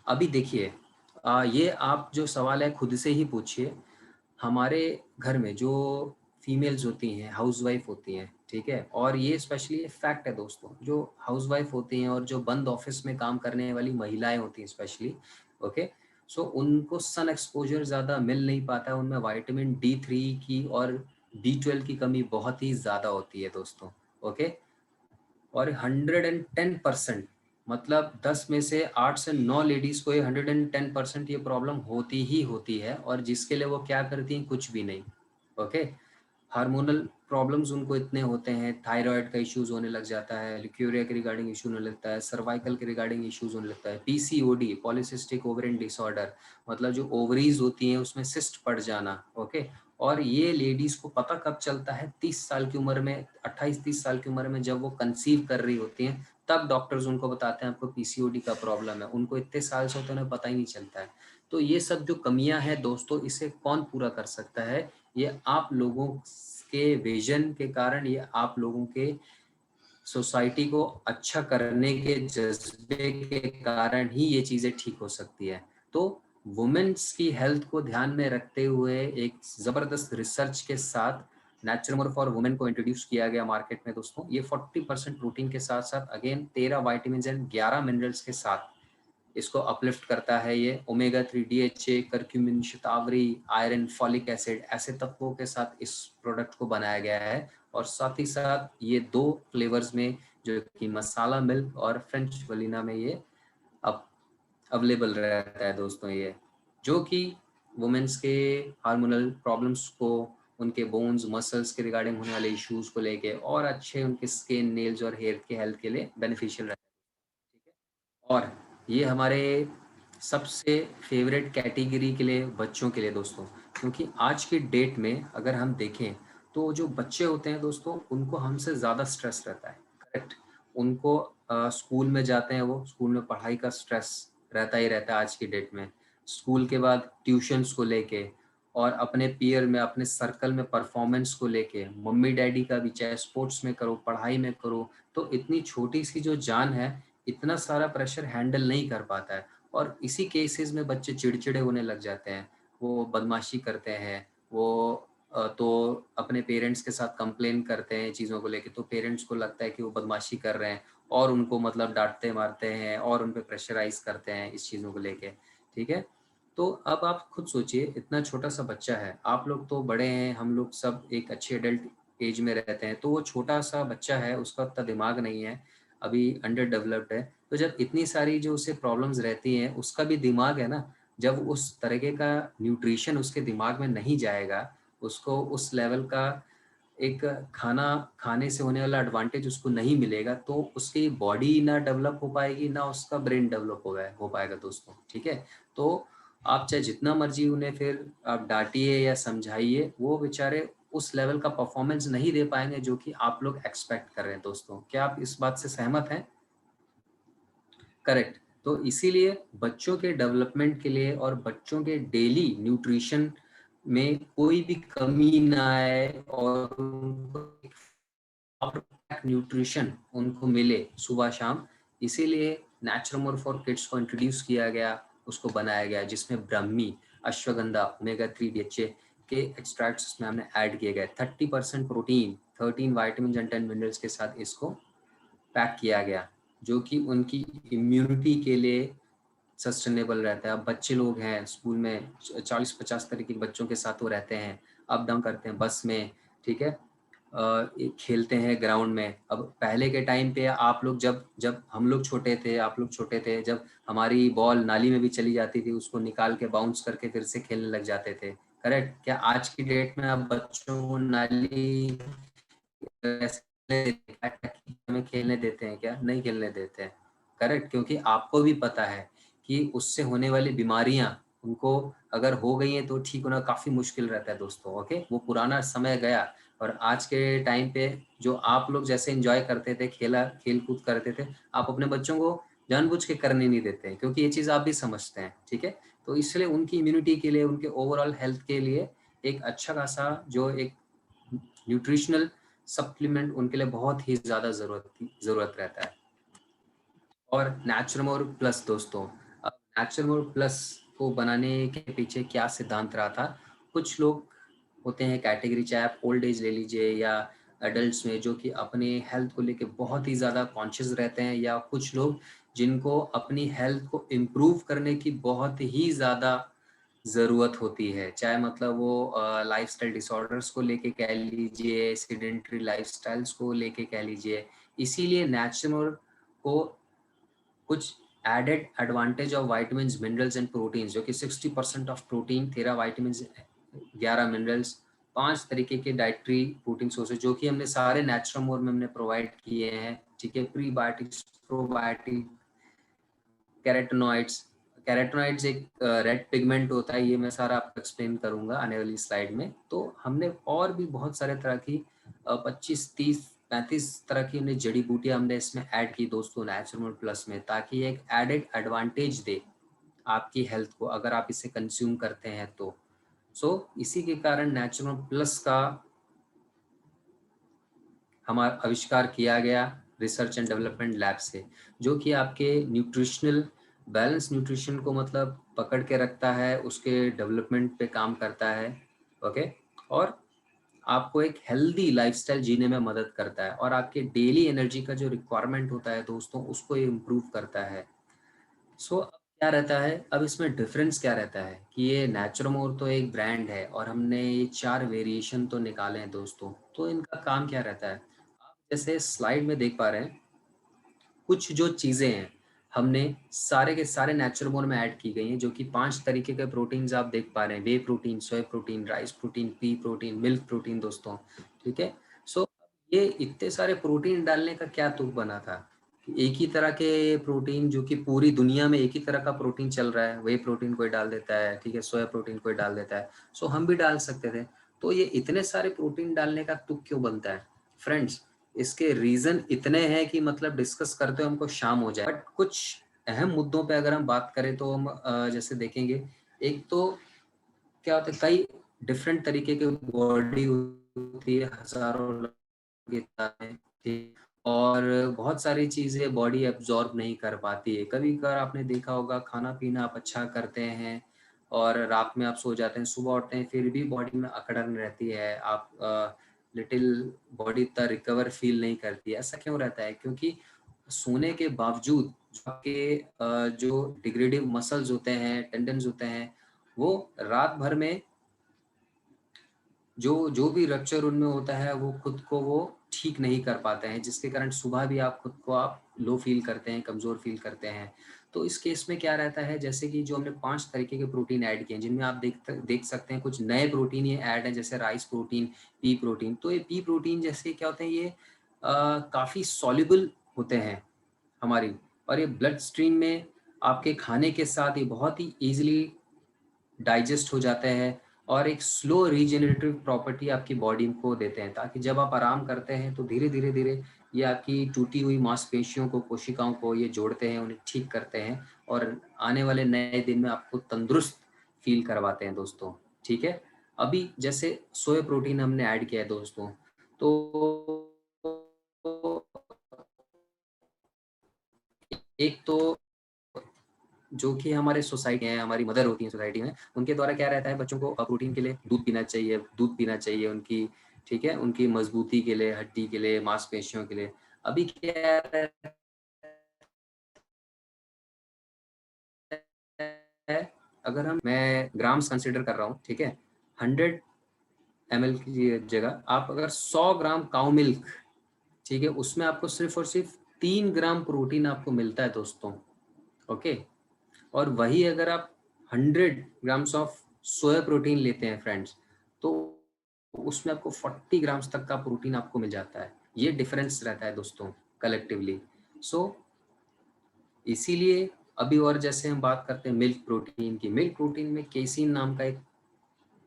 अभी देखिए, ये आप जो सवाल है खुद से ही पूछिए। हमारे घर में जो फीमेल्स होती हैं, हाउसवाइफ होती हैं, ठीक है, और ये स्पेशली फैक्ट है दोस्तों, जो हाउसवाइफ होती हैं और जो बंद ऑफिस में काम करने वाली महिलाएं होती हैं स्पेशली, ओके, सो उनको सन एक्सपोजर ज़्यादा मिल नहीं पाता है, उनमें विटामिन D3 की और B12 की कमी बहुत ही ज़्यादा होती है दोस्तों, ओके। और 110%, मतलब 10 में से 8 से 9 लेडीज़ को ये 110% ये प्रॉब्लम होती ही होती है, और जिसके लिए वो क्या करती हैं, कुछ भी नहीं, ओके। हार्मोनल प्रॉब्लम्स उनको इतने होते हैं, थायराइड का इश्यूज होने लग जाता है, ल्यूकेरिया के रिगार्डिंग इशू होने लगता है, सर्वाइकल के रिगार्डिंग इश्यूज होने लगता है, पीसीओडी पॉलीसिस्टिक ओवरियन डिसऑर्डर, मतलब जो ओवरीज होती हैं उसमें सिस्ट पड़ जाना, ओके। और ये लेडीज को पता कब चलता है? 30 साल की उम्र में, 28-30 साल की उम्र में, जब वो कंसीव कर रही होती हैं, तब डॉक्टर्स उनको बताते हैं आपको पीसीओडी का प्रॉब्लम है। उनको इतने साल से होते हैं उन्हें पता ही नहीं चलता है। तो ये सब जो कमियां हैं दोस्तों, इसे कौन पूरा कर सकता है? ये आप लोगों के विजन के कारण, ये आप लोगों के सोसाइटी को अच्छा करने के जज्बे के कारण ही ये चीजें ठीक हो सकती है। तो वुमेन्स की हेल्थ को ध्यान में रखते हुए एक जबरदस्त रिसर्च के साथ नेचुरमोर फॉर वुमेन को इंट्रोड्यूस किया गया मार्केट में दोस्तों। ये 40% प्रोटीन के साथ साथ अगेन 13 वाइटामिन एंड 11 मिनरल्स के साथ इसको अपलिफ्ट करता है। ये ओमेगा 3, DHA, करक्यूमिन, शतावरी, आयरन, फॉलिक एसिड, ऐसे तत्वों के साथ इस प्रोडक्ट को बनाया गया है। और साथ ही साथ ये 2 फ्लेवर्स में, जो कि मसाला मिल्क और फ्रेंच वनीला में, ये अब अवेलेबल रहता है दोस्तों। ये जो कि वुमेन्स के हार्मोनल प्रॉब्लम्स को, उनके बोन्स मसल्स के रिगार्डिंग होने वाले इश्यूज को लेके और अच्छे उनके स्किन, नेल्स और हेयर के हेल्थ के लिए बेनिफिशियल रहता है, ठीक है। और ये हमारे सबसे फेवरेट कैटेगरी के लिए बच्चों के लिए दोस्तों, क्योंकि आज की डेट में अगर हम देखें तो जो बच्चे होते हैं दोस्तों, उनको हमसे ज़्यादा स्ट्रेस रहता है, करेक्ट। उनको स्कूल में जाते हैं, वो स्कूल में पढ़ाई का स्ट्रेस रहता ही रहता है आज की डेट में। स्कूल के बाद ट्यूशन्स को लेके और अपने पीयर में, अपने सर्कल में परफॉर्मेंस को लेके, मम्मी डैडी का भी, चाहे स्पोर्ट्स में करो, पढ़ाई में करो, तो इतनी छोटी सी जो जान है इतना सारा प्रेशर हैंडल नहीं कर पाता है। और इसी केसेस में बच्चे चिड़चिड़े होने लग जाते हैं, वो बदमाशी करते हैं, वो तो अपने पेरेंट्स के साथ कंप्लेन करते हैं चीज़ों को लेके। तो पेरेंट्स को लगता है कि वो बदमाशी कर रहे हैं और उनको मतलब डांटते मारते हैं और उन पे प्रेशराइज करते हैं इस चीज़ों को लेके, ठीक है। तो अब आप खुद सोचिए, इतना छोटा सा बच्चा है, आप लोग तो बड़े हैं, हम लोग सब एक अच्छे एडल्ट एज में रहते हैं, तो वो छोटा सा बच्चा है, उसका उतना दिमाग नहीं है, अभी अंडर डेवलप्ड है। तो जब इतनी सारी जो उसे प्रॉब्लम्स रहती हैं, उसका भी दिमाग है ना, जब उस तरीके का न्यूट्रिशन उसके दिमाग में नहीं जाएगा, उसको उस लेवल का एक खाना खाने से होने वाला एडवांटेज उसको नहीं मिलेगा, तो उसकी बॉडी ना डेवलप हो पाएगी, ना उसका ब्रेन डेवलप हो पाएगा दोस्तों, ठीक है। तो आप चाहे जितना मर्जी उन्हें फिर आप डांटिए या समझाइए, वो बेचारे उस लेवल का परफॉर्मेंस नहीं दे पाएंगे जो कि आप लोग एक्सपेक्ट कर रहे हैं दोस्तों। क्या आप इस बात से सहमत हैं? करेक्ट। तो इसीलिए बच्चों के डेवलपमेंट के लिए और बच्चों के डेली न्यूट्रिशन में कोई भी कमी ना आए और न्यूट्रिशन उनको मिले सुबह शाम, इसीलिए नेचुरमोर फॉर किड्स को इंट्रोड्यूस किया गया, उसको बनाया गया, जिसमें ब्राह्मी, अश्वगंधा, ओमेगा 3, DHA के एक्सट्रैक्ट्स में हमने ऐड किए गए। 30% प्रोटीन, 13 वाइटामिन एंड 10 मिनरल्स के साथ इसको पैक किया गया, जो कि उनकी इम्यूनिटी के लिए सस्टेनेबल रहता है। अब बच्चे लोग हैं स्कूल में, 40-50 तरीके के बच्चों के साथ वो रहते हैं, अप डाउन करते हैं बस में, ठीक है, खेलते हैं ग्राउंड में। अब पहले के टाइम पे आप लोग जब जब हम लोग छोटे थे, आप लोग छोटे थे, जब हमारी बॉल नाली में भी चली जाती थी, उसको निकाल के बाउंस करके फिर से खेलने लग जाते थे, करेक्ट। क्या आज की डेट में आप बच्चों को नाली हमें खेलने देते हैं? क्या नहीं खेलने देते हैं, करेक्ट। क्योंकि आपको भी पता है कि उससे होने वाली बीमारियां उनको अगर हो गई हैं तो ठीक होना काफी मुश्किल रहता है दोस्तों, ओके। वो पुराना समय गया और आज के टाइम पे जो आप लोग जैसे एंजॉय करते थे, खेल कूद करते थे, आप अपने बच्चों को जानबूझ के करने नहीं देते हैं, क्योंकि ये चीज आप भी समझते हैं, ठीक है। तो इसलिए उनकी इम्यूनिटी के लिए, उनके ओवरऑल हेल्थ के लिए एक अच्छा खासा जो एक न्यूट्रिशनल सप्लीमेंट उनके लिए बहुत ही ज़्यादा ज़रूरत रहता है। और नेचुरमोर प्लस दोस्तों, अब नेचुरमोर प्लस को बनाने के पीछे क्या सिद्धांत रहा था? कुछ लोग होते हैं कैटेगरी, चाहे आप ओल्ड एज ले लीजिए या एडल्ट्स में, जो कि अपने हेल्थ को लेके बहुत ही ज़्यादा कॉन्शियस रहते हैं, या कुछ लोग जिनको अपनी हेल्थ को इम्प्रूव करने की बहुत ही ज़्यादा ज़रूरत होती है, चाहे मतलब वो लाइफस्टाइल डिसऑर्डर्स को लेके कह लीजिए, सेडेंटरी लाइफस्टाइल्स को लेके कह लीजिए। इसीलिए नेचुरल को कुछ added advantage of vitamins, minerals and proteins, जो कि 60% ऑफ प्रोटीन, 13 विटामिन्स, 11 मिनरल्स, 5 तरीके के डाइटरी प्रोटीन सोर्सेज जो कि हमने सारे नेचुरोमोर में हमने प्रोवाइड किए हैं, ठीक है। Prebiotics, probiotic, carotenoids. कैरोटीनॉइड्स एक रेड पिगमेंट होता है, ये मैं सारा आपको एक्सप्लेन करूंगा आने वाली स्लाइड में। तो हमने और भी बहुत सारे तरह की 25, 30, 35 तरह की हमने जड़ी बूटियां हमने इसमें ऐड की दोस्तों नेचुरोमोर प्लस में, ताकि एक एडेड एडवांटेज दे आपकी हेल्थ को अगर आप इसे कंज्यूम करते हैं तो। इसी के कारण नेचुरोमोर प्लस का हमारा आविष्कार किया गया रिसर्च एंड डेवलपमेंट लैब से, जो कि आपके न्यूट्रिशनल बैलेंस न्यूट्रिशन को मतलब पकड़ के रखता है, उसके डेवलपमेंट पे काम करता है, ओके। और आपको एक हेल्दी लाइफस्टाइल जीने में मदद करता है, और आपके डेली एनर्जी का जो रिक्वायरमेंट होता है दोस्तों, उसको ये इम्प्रूव करता है। अब क्या रहता है, अब इसमें डिफरेंस क्या रहता है कि ये नेचुरोमोर तो एक ब्रांड है और हमने ये 4 वेरिएशन तो निकाले हैं दोस्तों। तो इनका काम क्या रहता है, आप जैसे स्लाइड में देख पा रहे हैं, कुछ जो चीज़ें हैं हमने सारे के सारे नेचुरोमोर में ऐड की गई हैं, जो कि 5 तरीके के प्रोटीन्स आप देख पा रहे हैं, whey protein, soya protein, rice protein, pea protein, milk protein दोस्तों, ठीक है। ये इतने सारे प्रोटीन डालने का क्या तुक बना था, एक ही तरह के प्रोटीन जो कि पूरी दुनिया में एक ही तरह का प्रोटीन चल रहा है, वे प्रोटीन कोई डाल देता है, ठीक है, सोया प्रोटीन कोई डाल देता है, हम भी डाल सकते थे। तो ये इतने सारे प्रोटीन डालने का तुक क्यों बनता है फ्रेंड्स? इसके रीजन इतने हैं कि मतलब डिस्कस करते हुए हमको शाम हो जाए, बट कुछ अहम मुद्दों पे अगर हम बात करें तो हम जैसे देखेंगे, एक तो क्या होता है, कई डिफरेंट तरीके के बॉडी होती है, हजारों और बहुत सारी चीजें बॉडी एब्जॉर्ब नहीं कर पाती है। कभी कभार आपने देखा होगा, खाना पीना आप अच्छा करते हैं और रात में आप सो जाते हैं, सुबह उठते हैं, फिर भी बॉडी में अकड़न रहती है, आप लिटिल बॉडी इतना रिकवर फील नहीं करती है। ऐसा क्यों रहता है? क्योंकि सोने के बावजूद आपके जो डिग्रेडिव मसल्स होते हैं, टेंडन्स होते हैं, वो रात भर में जो भी रप्चर उनमें होता है वो खुद को वो ठीक नहीं कर पाते हैं, जिसके कारण सुबह भी आप खुद को आप लो फील करते हैं, कमज़ोर फील करते हैं। तो इस केस में क्या रहता है, जैसे कि जो हमने 5 तरीके के प्रोटीन ऐड किए हैं, जिनमें आप देख सकते हैं कुछ नए प्रोटीन ये ऐड हैं, जैसे राइस प्रोटीन, पी प्रोटीन। तो ये पी प्रोटीन जैसे क्या होते हैं, ये काफ़ी सॉल्युबल होते हैं हमारी, और ये ब्लड स्ट्रीम में आपके खाने के साथ ये बहुत ही ईजिली डाइजेस्ट हो जाते हैं, और एक स्लो रीजेनरेटिव प्रॉपर्टी आपकी बॉडी को देते हैं, ताकि जब आप आराम करते हैं तो धीरे धीरे धीरे ये आपकी टूटी हुई मांसपेशियों को, कोशिकाओं को ये जोड़ते हैं, उन्हें ठीक करते हैं, और आने वाले नए दिन में आपको तंदुरुस्त फील करवाते हैं दोस्तों, ठीक है। अभी जैसे सोया प्रोटीन हमने ऐड किया है दोस्तों, तो एक तो जो कि हमारे सोसाइटी है, हमारी मदर होती है सोसाइटी में, उनके द्वारा क्या रहता है, बच्चों को प्रोटीन के लिए दूध पीना चाहिए, दूध पीना चाहिए उनकी, ठीक है, उनकी मजबूती के लिए, हड्डी के लिए, मांसपेशियों के लिए। अभी क्या रहता है, अगर मैं ग्राम्स कंसिडर कर रहा हूँ, ठीक है, 100 ml की जगह आप अगर 100 ग्राम काउ मिल्क, ठीक है, उसमें आपको सिर्फ और सिर्फ 3 ग्राम प्रोटीन आपको मिलता है दोस्तों, ओके। और वही अगर आप 100 ग्राम्स ऑफ सोया प्रोटीन लेते हैं फ्रेंड्स, तो उसमें आपको 40 ग्राम्स तक का प्रोटीन आपको मिल जाता है। ये डिफरेंस रहता है दोस्तों कलेक्टिवली। इसीलिए अभी और जैसे हम बात करते हैं मिल्क प्रोटीन की, मिल्क प्रोटीन में केसीन नाम का एक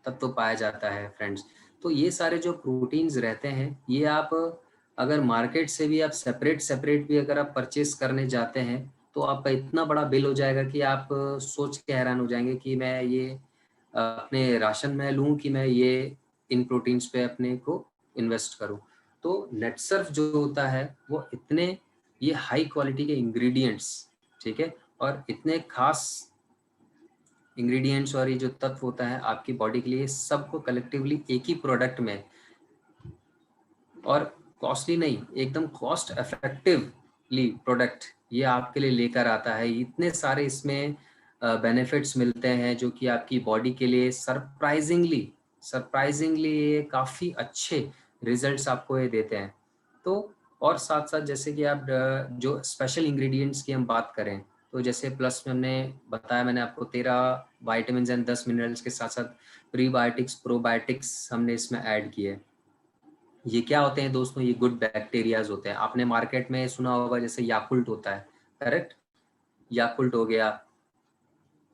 तत्व पाया जाता है फ्रेंड्स। तो ये सारे जो प्रोटीन्स रहते हैं, ये आप अगर मार्केट से भी आप सेपरेट भी अगर आप परचेस करने जाते हैं, तो आपका इतना बड़ा बिल हो जाएगा कि आप सोच के हैरान हो जाएंगे कि मैं ये अपने राशन में लूं कि मैं ये इन प्रोटीन्स पे अपने को इन्वेस्ट करूं। तो नेटसर्फ जो होता है वो इतने ये हाई क्वालिटी के इंग्रेडिएंट्स, ठीक है, और इतने खास इंग्रेडिएंट्स और ये जो तत्व होता है आपकी बॉडी के लिए, सबको कलेक्टिवली एक ही प्रोडक्ट में, और कॉस्टली नहीं, एकदम कॉस्ट इफेक्टिवली प्रोडक्ट ये आपके लिए लेकर आता है। इतने सारे इसमें बेनिफिट्स मिलते हैं जो कि आपकी बॉडी के लिए सरप्राइजिंगली ये काफ़ी अच्छे रिजल्ट्स आपको ये देते हैं। तो और साथ साथ जैसे कि आप जो स्पेशल इंग्रेडिएंट्स की हम बात करें, तो जैसे प्लस में हमने बताया, मैंने आपको 13 वाइटामिन एंड 10 मिनरल्स के साथ साथ प्रीबायोटिक्स प्रोबायोटिक्स हमने इसमें ऐड किए। ये क्या होते हैं दोस्तों? ये गुड बैक्टीरियाज होते हैं। आपने मार्केट में सुना होगा जैसे याकुल्ट होता है, करेक्ट? याकुल्ट हो गया,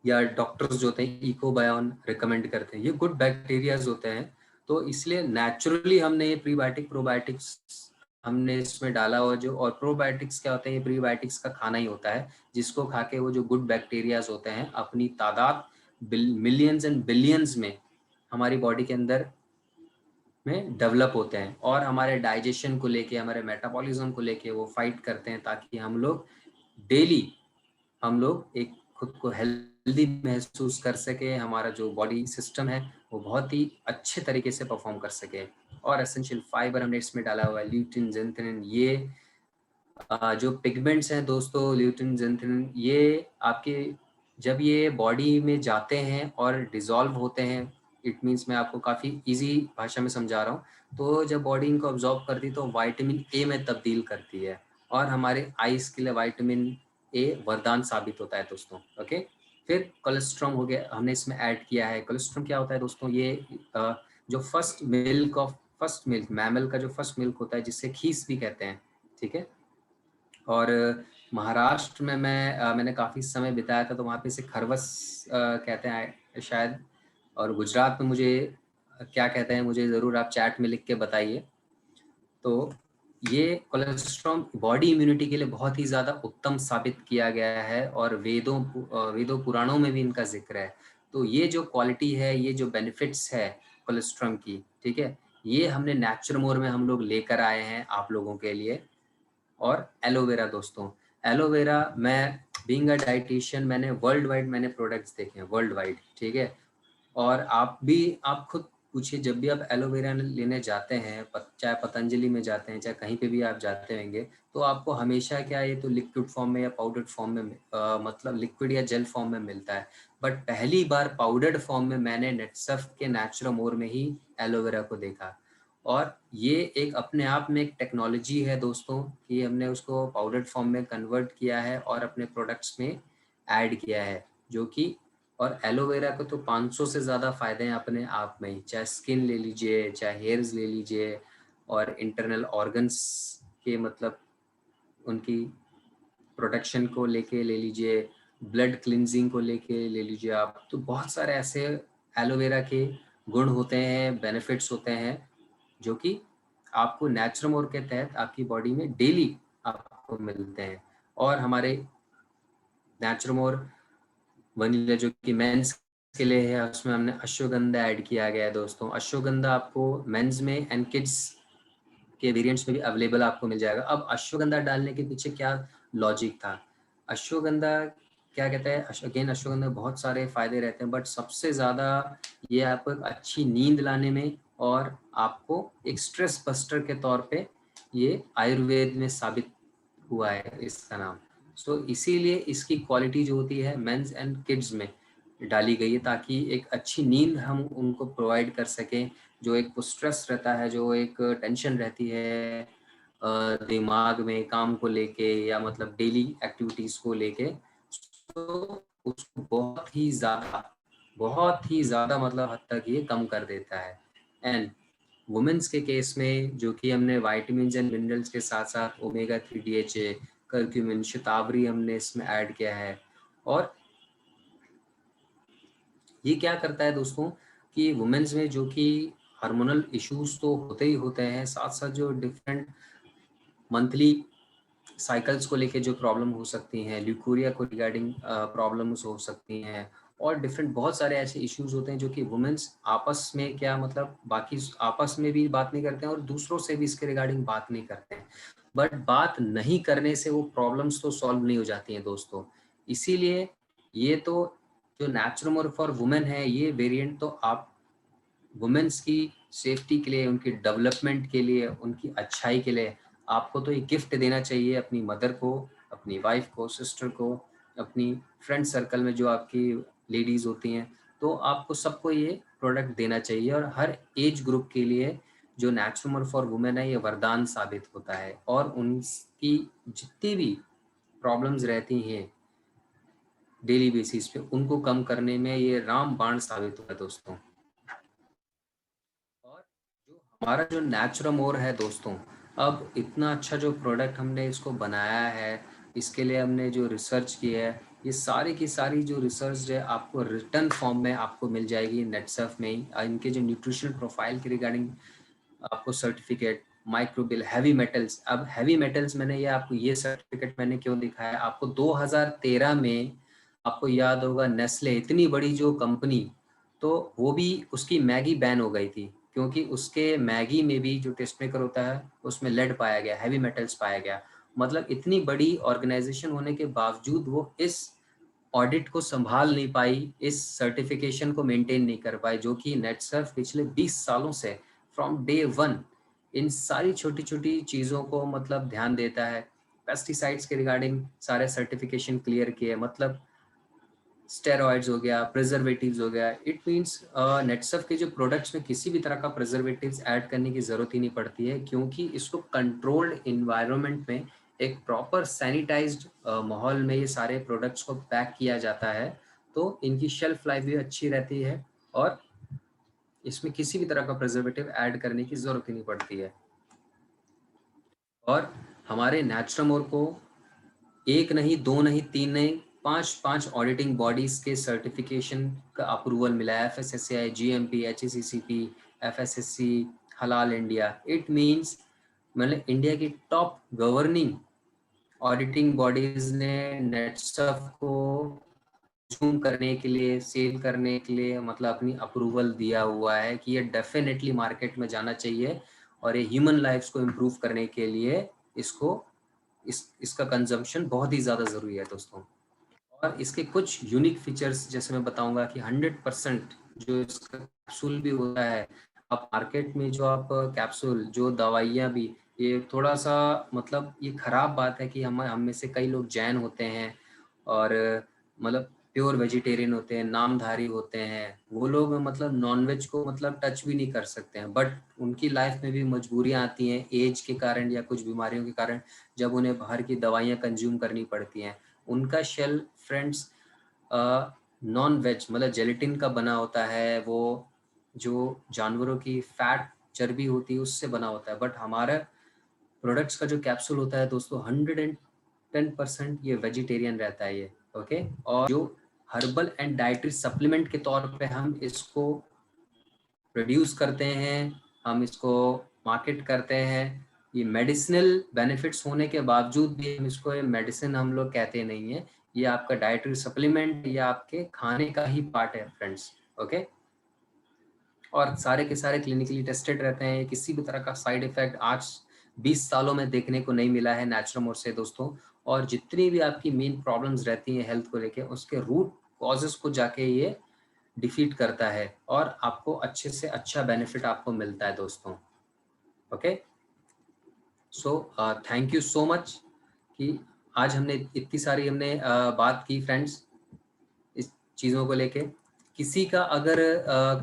या डॉक्टर्स जो होते हैं इकोबायोन रिकमेंड करते हैं, ये गुड बैक्टीरियाज होते हैं। तो इसलिए नेचुरली हमने ये प्रीबायोटिक प्रोबायोटिक्स हमने इसमें डाला हुआ जो, और प्रोबायोटिक्स क्या होते हैं? ये प्रीबायोटिक्स का खाना ही होता है जिसको खा के वो जो गुड बैक्टीरियाज होते हैं अपनी तादाद मिलियंस एंड बिलियंस में हमारी बॉडी के अंदर में डेवलप होते हैं, और हमारे डाइजेशन को लेके, हमारे मेटाबॉलिज्म को लेके वो फाइट करते हैं, ताकि हम लोग डेली एक खुद को हेल्दी महसूस कर सके, हमारा जो बॉडी सिस्टम है वो बहुत ही अच्छे तरीके से परफॉर्म कर सके। और एसेंशियल फाइबर हमने इसमें डाला हुआ है, ल्यूटिन, ज़ैंथेनिन। ये जो पिगमेंट्स हैं दोस्तों, ल्यूटिन, ज़ैंथेनिन, ये आपके जब ये बॉडी में जाते हैं और डिसॉल्व होते हैं, इट मीन्स मैं आपको काफ़ी इजी भाषा में समझा रहा हूँ, तो जब बॉडी इनको अब्जॉर्ब करती है तो विटामिन ए में तब्दील करती है, और हमारे आइज़ के लिए विटामिन ए वरदान साबित होता है दोस्तों। ओके, फिर कोलेस्ट्रॉम हो गया, हमने इसमें ऐड किया है। कोलेस्ट्रॉम क्या होता है दोस्तों? ये जो फर्स्ट मिल्क मैमल का जो फर्स्ट मिल्क होता है, जिससे खीस भी कहते हैं, ठीक है। और महाराष्ट्र में मैंने काफ़ी समय बिताया था, तो वहाँ पे इसे खरवस कहते हैं शायद, और गुजरात में मुझे क्या कहते हैं, मुझे ज़रूर आप चैट में लिख के बताइए। तो ये कोलेस्ट्रॉल बॉडी इम्यूनिटी के लिए बहुत ही ज़्यादा उत्तम साबित किया गया है, और वेदों पुराणों में भी इनका जिक्र है। तो ये जो क्वालिटी है, ये जो बेनिफिट्स है कोलेस्ट्रॉल की, ठीक है, ये हमने नेचुरमोर में हम लोग लेकर आए हैं आप लोगों के लिए। और एलोवेरा दोस्तों, एलोवेरा, मैं बीइंग अ डाइटिशियन, मैंने वर्ल्ड वाइड मैंने प्रोडक्ट्स देखे हैं, वर्ल्ड वाइड, ठीक है। और आप खुद पूछिए, जब भी आप एलोवेरा लेने जाते हैं, चाहे पतंजलि में जाते हैं, चाहे कहीं पे भी आप जाते होंगे, तो आपको हमेशा क्या, ये तो लिक्विड फॉर्म में या पाउडर्ड फॉर्म में मतलब लिक्विड या जेल फॉर्म में मिलता है। बट पहली बार पाउडर्ड फॉर्म में मैंने नेटसफ के नेचुरमोर में ही एलोवेरा को देखा, और ये एक अपने आप में एक टेक्नोलॉजी है दोस्तों, कि हमने उसको पाउडर्ड फॉर्म में कन्वर्ट किया है और अपने प्रोडक्ट्स में ऐड किया है, जो कि, और एलोवेरा को तो 500 से ज़्यादा फ़ायदे हैं अपने आप में ही, चाहे स्किन ले लीजिए, चाहे हेयर्स ले लीजिए, और इंटरनल ऑर्गन्स के मतलब उनकी प्रोटेक्शन को लेके ले लीजिए, ब्लड क्लिनजिंग को लेके ले लीजिए आप। तो बहुत सारे ऐसे एलोवेरा के गुण होते हैं, बेनिफिट्स होते हैं, जो कि आपको नेचुरमोर के तहत आपकी बॉडी में डेली आपको मिलते हैं। और हमारे नेचुरमोर वनीला जो कि मेंस के लिए है, उसमें हमने अश्वगंधा ऐड किया गया है दोस्तों। अश्वगंधा आपको मेंस में एंड किड्स के वेरिएंट्स में भी अवेलेबल आपको मिल जाएगा। अब अश्वगंधा डालने के पीछे क्या लॉजिक था? अश्वगंधा क्या कहते हैं, अगेन अश्वगंधा बहुत सारे फायदे रहते हैं, बट सबसे ज़्यादा ये आपको एक अच्छी नींद लाने में, और आपको एक स्ट्रेस बस्टर के तौर पे ये आयुर्वेद में साबित हुआ है इसका नाम। सो इसीलिए इसकी क्वालिटी जो होती है मेंस एंड किड्स में डाली गई है, ताकि एक अच्छी नींद हम उनको प्रोवाइड कर सकें। जो एक स्ट्रेस रहता है, जो एक टेंशन रहती है दिमाग में काम को लेके, या मतलब डेली एक्टिविटीज़ को लेके, तो उसको बहुत ही ज़्यादा मतलब हद तक ये कम कर देता है। एंड वुमेन्स के केस में, जो कि हमने वाइटामिन एंड मिनरल्स के साथ साथ ओमेगा 3 DHA, करक्यूमिन, शतावरी हमने इसमें ऐड किया है। और ये क्या करता है दोस्तों, कि वुमेन्स में जो कि हार्मोनल इश्यूज तो होते ही होते हैं, साथ साथ जो डिफरेंट मंथली साइकिल्स को लेके जो प्रॉब्लम हो सकती हैं, ल्यूकोरिया को रिगार्डिंग प्रॉब्लम्स हो सकती हैं, और डिफरेंट बहुत सारे ऐसे इश्यूज होते हैं जो कि वुमेन्स आपस में क्या मतलब बाकी आपस में भी बात नहीं करते हैं, और दूसरों से भी इसके रिगार्डिंग बात नहीं करते हैं। बट बात नहीं करने से वो प्रॉब्लम्स तो सॉल्व नहीं हो जाती हैं दोस्तों। इसीलिए ये तो जो नेचुरमोर फॉर वुमेन है, ये वेरिएंट तो आप वुमेन्स की सेफ्टी के लिए, उनकी डेवलपमेंट के लिए, उनकी अच्छाई के लिए आपको तो ये गिफ्ट देना चाहिए अपनी मदर को, अपनी वाइफ को, सिस्टर को, अपनी फ्रेंड सर्कल में जो आपकी लेडीज होती हैं, तो आपको सबको ये प्रोडक्ट देना चाहिए। और हर एज ग्रुप के लिए जो नेचुरमोर फॉर वुमेन है, ये वरदान साबित होता है, और उनकी जितनी भी प्रॉब्लम्स रहती हैं डेली बेसिस पे, उनको कम करने में ये रामबाण साबित हुआ है दोस्तों। और जो हमारा जो नेचुरमोर है दोस्तों, अब इतना अच्छा जो प्रोडक्ट हमने इसको बनाया है, इसके लिए हमने जो रिसर्च की है, ये सारी की सारी जो रिसर्च है आपको रिटर्न फॉर्म में आपको मिल जाएगी नेटसर्फ में ही। इनके जो न्यूट्रिशनल प्रोफाइल के रिगार्डिंग आपको सर्टिफिकेट, माइक्रोबियल, हैवी मेटल्स। अब हैवी मेटल्स मैंने ये आपको ये सर्टिफिकेट मैंने क्यों दिखाया, आपको 2013 में आपको याद होगा नेस्ले इतनी बड़ी जो कंपनी, तो वो भी उसकी मैगी बैन हो गई थी क्योंकि उसके मैगी में भी जो टेस्ट मेकर होता है उसमें लेड पाया गया, हैवी मेटल्स पाया गया। मतलब इतनी बड़ी ऑर्गेनाइजेशन होने के बावजूद वो इस ऑडिट को संभाल नहीं पाई, इस सर्टिफिकेशन को मेंटेन नहीं कर पाई, जो कि नेटसर्फ पिछले 20 सालों से फ्रॉम डे वन इन सारी छोटी छोटी चीज़ों को मतलब ध्यान देता है। पेस्टिसाइड्स के रिगार्डिंग सारे सर्टिफिकेशन क्लियर किए, मतलब स्टेरॉइड्स हो गया, प्रिजर्वेटिव्स हो गया। इट मीन्स नेटसर्फ के जो प्रोडक्ट्स में किसी भी तरह का प्रिजर्वेटिव्स ऐड करने की ज़रूरत ही नहीं पड़ती है, क्योंकि इसको कंट्रोल्ड इन्वायरमेंट में एक प्रॉपर सैनिटाइज्ड माहौल में ये सारे प्रोडक्ट्स को पैक किया जाता है, तो इनकी शेल्फ लाइफ भी अच्छी रहती है और इसमें किसी भी तरह का प्रिजर्वेटिव ऐड करने की ज़रूरत ही नहीं पड़ती है। और हमारे नेचुरमोर को एक नहीं, दो नहीं, तीन नहीं, पांच ऑडिटिंग बॉडीज के सर्टिफिकेशन का अप्रूवल मिला है, FSSAI, GMP, HACCP, FSSC, हलाल इंडिया। इट मीन्स मतलब इंडिया की टॉप गवर्निंग ऑडिटिंग बॉडीज ने नेटसर्फ को जूम करने के लिए, सेल करने के लिए मतलब अपनी अप्रूवल दिया हुआ है कि ये डेफिनेटली मार्केट में जाना चाहिए और ये ह्यूमन लाइफ्स को इम्प्रूव करने के लिए इसको इसका कंजम्पशन बहुत ही ज़्यादा ज़रूरी है दोस्तों। और इसके कुछ यूनिक फीचर्स जैसे मैं बताऊंगा कि 100% जो इसका कैप्सूल भी होता है, आप मार्केट में जो आप कैप्सूल जो दवाइयाँ भी, ये थोड़ा सा मतलब ये ख़राब बात है कि हम में से कई लोग जैन होते हैं और मतलब प्योर वेजिटेरियन होते हैं, नामधारी होते हैं, वो लोग मतलब नॉनवेज को मतलब टच भी नहीं कर सकते हैं, बट उनकी लाइफ में भी मजबूरियां आती हैं एज के कारण या कुछ बीमारियों के कारण, जब उन्हें बाहर की दवाइयाँ कंज्यूम करनी पड़ती हैं। उनका शेल फ्रेंड्स नॉन वेज मतलब जेलेटिन का बना होता है, वो जो जानवरों की फैट चर्बी होती है उससे बना होता है, बट हमारा प्रोडक्ट्स का जो कैप्सूल होता है दोस्तों 110% ये वेजिटेरियन रहता है ये, ओके। और जो हर्बल एंड डाइटरी सप्लीमेंट के तौर पे हम इसको प्रोड्यूस करते हैं, हम इसको मार्केट करते हैं, ये मेडिसिनल बेनिफिट्स होने के बावजूद भी हम इसको ये मेडिसिन हम लोग कहते नहीं है, ये आपका डाइटरी सप्लीमेंट या आपके खाने का ही पार्ट है फ्रेंड्स, ओके। और सारे के सारे क्लिनिकली टेस्टेड रहते हैं, किसी भी तरह का साइड इफेक्ट आज 20 सालों में देखने को नहीं मिला है नेचुरमोर से दोस्तों। और जितनी भी आपकी मेन प्रॉब्लम्स रहती हैं हेल्थ को लेके, उसके रूट कॉजेस को जाके ये डिफीट करता है और आपको अच्छे से अच्छा बेनिफिट आपको मिलता है दोस्तों, okay. So thank you so much कि आज हमने इतनी सारी बात की फ्रेंड्स इस चीज़ों को लेके। किसी का अगर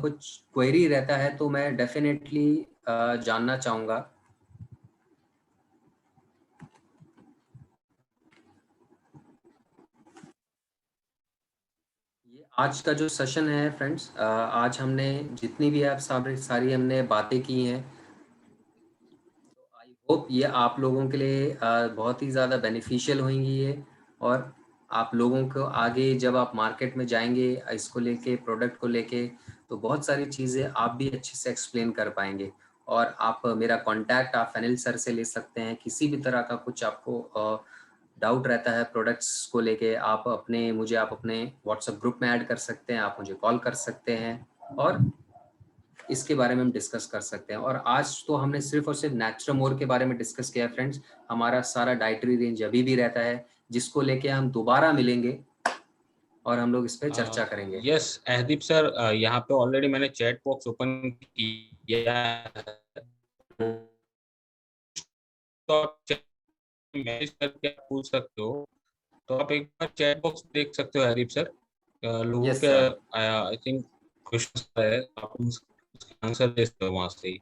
कुछ क्वेरी रहता है तो मैं डेफिनेटली जानना चाहूँगा। ये आज का जो सेशन है फ्रेंड्स, आज हमने जितनी भी आप सारी हमने बातें की हैं, तो आई होप ये आप लोगों के लिए बहुत ही ज़्यादा बेनिफिशियल होंगी ये। और आप लोगों को आगे जब आप मार्केट में जाएंगे इसको लेके, प्रोडक्ट को लेके, तो बहुत सारी चीज़ें आप भी अच्छे से एक्सप्लेन कर पाएंगे। और आप मेरा कांटेक्ट आप फैनिल सर से ले सकते हैं, किसी भी तरह का कुछ आपको डाउट रहता है प्रोडक्ट्स को लेके, आप अपने व्हाट्सएप ग्रुप में ऐड कर सकते हैं, आप मुझे कॉल कर सकते हैं और इसके बारे में हम डिस्कस कर सकते हैं। और आज तो हमने सिर्फ और सिर्फ नेचुरमोर के बारे में डिस्कस किया फ्रेंड्स। हमारा सारा डाइटरी रेंज अभी भी रहता है, जिसको लेके हम दोबारा मिलेंगे और हम लोग इस पे चर्चा करेंगे। यस अहदीप सर, यहाँ पे ऑलरेडी मैंने चैट बॉक्स ओपन किया है, तो आप मैसेज करके आप पूछ सकते हो। तो आप एक बार चैट बॉक्स देख सकते हो हरीप सर, लोगों यस के सर। आई थिंक क्वेश्चन है, आप उसका आंसर दे सकते हो वहां से ही।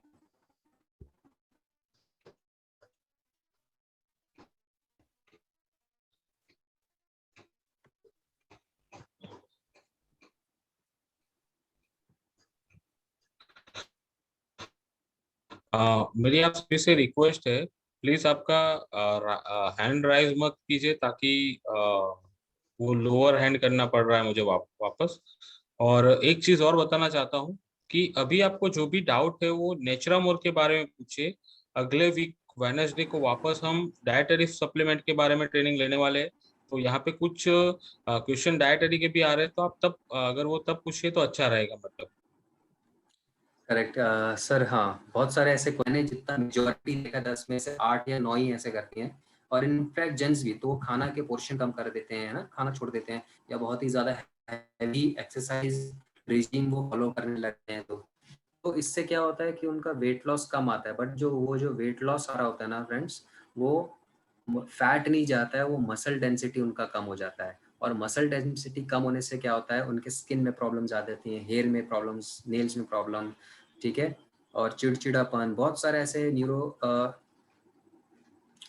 मेरी आप सभी से रिक्वेस्ट है, प्लीज आपका हैंड राइज मत कीजिए, ताकि वो लोअर हैंड करना पड़ रहा है मुझे वापस। और एक चीज और बताना चाहता हूँ कि अभी आपको जो भी डाउट है वो नेचुरामोर के बारे में पूछिए। अगले वीक वेडनेसडे को वापस हम डाइटरी सप्लीमेंट के बारे में ट्रेनिंग लेने वाले हैं। तो यहाँ पे कुछ क्वेश्चन डाइटरी के भी आ रहे हैं, तो आप तब अगर वो तब पूछिए तो अच्छा रहेगा, मतलब। Correct sir. हाँ, बहुत सारे ऐसे क्वेश्चन हैं, जितना मेजोरिटी देखा 10 में से 8 या 9 ही ऐसे करती हैं। और इनफैक्ट जेंट्स भी तो वो खाना के पोर्शन कम कर देते हैं ना, खाना छोड़ देते हैं, या बहुत ही ज़्यादा हैवी एक्सरसाइज रिजीम वो फॉलो करने लगते हैं। तो इससे क्या होता है कि उनका वेट लॉस कम आता है, बट जो वेट लॉस आ रहा होता है ना फ्रेंड्स, वो फैट नहीं जाता है, वो मसल डेंसिटी उनका कम हो जाता है। और मसल डेंसिटी कम होने से क्या होता है, उनके स्किन में प्रॉब्लम्स आ जाती हैं, हेयर में प्रॉब्लम्स, नेल्स में प्रॉब्लम, ठीक है। और चिड़चिड़ापन, बहुत सारे ऐसे न्यूरो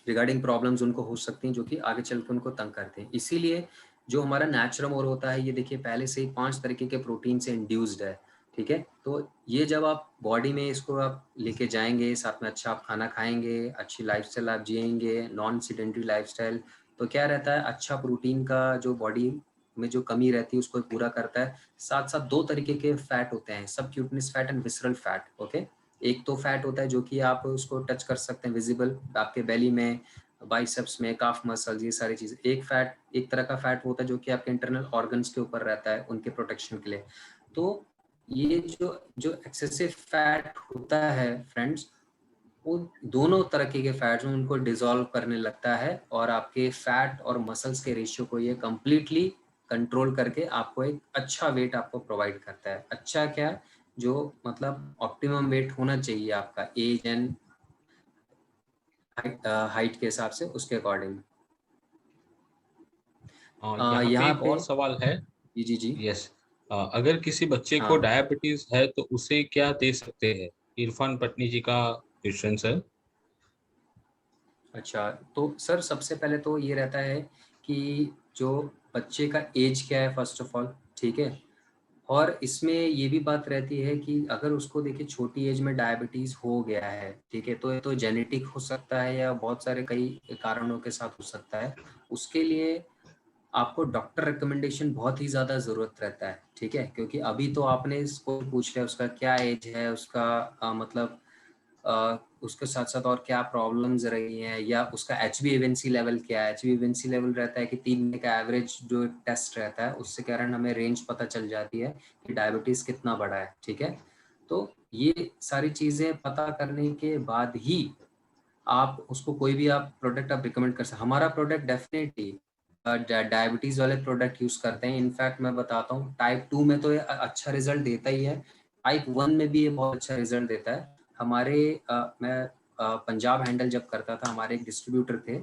रिगार्डिंग प्रॉब्लम्स उनको हो सकती हैं, जो कि आगे चल के उनको तंग करते हैं। इसीलिए जो हमारा नेचुरमोर होता है, ये देखिए पहले से ही 5 तरीके के प्रोटीन से इंड्यूस्ड है, ठीक है। तो ये जब आप बॉडी में इसको आप लेके जाएंगे, साथ में अच्छा आप खाना खाएंगे, अच्छी लाइफस्टाइल आप जिएंगे, नॉन सीडेंटरी लाइफस्टाइल, तो क्या रहता है, अच्छा प्रोटीन का जो बॉडी में जो कमी रहती है उसको पूरा करता है। साथ साथ 2 तरीके के फैट होते हैं, subcutaneous fat and visceral fat, okay. एक तो फैट होता है जो कि आप उसको टच कर सकते हैं, विजिबल, आपके बेली में, बाइसेप्स में, काफ मसल्स, ये सारी चीज़। एक तरह का फैट होता है जो कि आपके इंटरनल ऑर्गन्स के ऊपर रहता है, उनके प्रोटेक्शन के लिए। तो ये जो जो एक्सेसिव फैट होता है फ्रेंड्स, वो दोनों तरह के फैट्स उनको डिसॉल्व करने लगता है, और आपके फैट और मसल्स के रेशियो को ये कम्प्लीटली कंट्रोल करके आपको एक अच्छा वेट आपको प्रोवाइड करता है। अच्छा क्या, जो मतलब ऑप्टिमम वेट होना चाहिए आपका एज एंड हाइट के हिसाब से, उसके अकॉर्डिंग। यहाँ पे यहाँ एक पे और सवाल है। जी जी जी। यस। अगर किसी बच्चे को हाँ, डायबिटीज है तो उसे क्या दे सकते हैं? इरफान पटनी जी का क्वेश्चन है। अच्छा। तो सर सबसे पहले तो ये रहता है कि जो बच्चे का एज क्या है, फर्स्ट ऑफ ऑल, ठीक है। और इसमें ये भी बात रहती है कि अगर उसको देखिए छोटी एज में डायबिटीज हो गया है, ठीक है, तो ये तो जेनेटिक हो सकता है या बहुत सारे कई कारणों के साथ हो सकता है। उसके लिए आपको डॉक्टर रिकमेंडेशन बहुत ही ज़्यादा ज़रूरत रहता है, ठीक है। क्योंकि अभी तो आपने इसको पूछ लिया उसका क्या एज है, उसका मतलब उसके साथ साथ और क्या प्रॉब्लम्स रही हैं, या उसका HbA1c लेवल क्या है। HbA1c लेवल रहता है कि 3 महीने का एवरेज जो टेस्ट रहता है, उससे कारण हमें रेंज पता चल जाती है कि डायबिटीज़ कितना बड़ा है, ठीक है। तो ये सारी चीज़ें पता करने के बाद ही आप उसको कोई भी आप प्रोडक्ट आप रिकमेंड कर सकते। हमारा प्रोडक्ट डेफिनेटली डायबिटीज़ वाले प्रोडक्ट यूज़ करते हैं। इनफैक्ट मैं बताता हूँ, टाइप 2 में तो ये अच्छा रिजल्ट देता ही है, टाइप 1 में भी ये बहुत अच्छा रिजल्ट देता है। हमारे मैं पंजाब हैंडल जब करता था, हमारे एक डिस्ट्रीब्यूटर थे,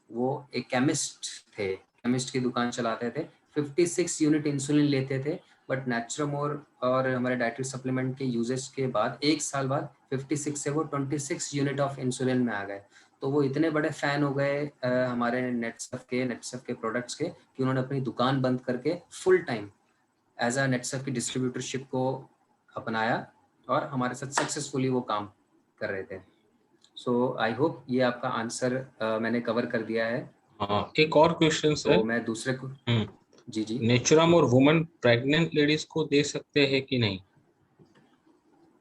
वो एक केमिस्ट थे, केमिस्ट की दुकान चलाते थे, 56 यूनिट इंसुलिन लेते थे। बट नेचुरमोर और हमारे डाइटरी सप्लीमेंट के यूजेस के बाद 1 साल बाद 56 से वो 26 यूनिट ऑफ इंसुलिन में आ गए। तो वो इतने बड़े फैन हो गए हमारे नेटसफ के प्रोडक्ट्स के, कि उन्होंने अपनी दुकान बंद करके फुल टाइम एज अ नेटसफ की डिस्ट्रीब्यूटरशिप को अपनाया, और हमारे साथ सक्सेसफुली वो काम कर रहे थे। सो आई होप ये आपका आंसर मैंने कवर कर दिया है। हाँ, एक और क्वेश्चन है। तो मैं दूसरे को जी जी। नेचुरम और वुमेन प्रेग्नेंट लेडीज को दे सकते हैं कि नहीं?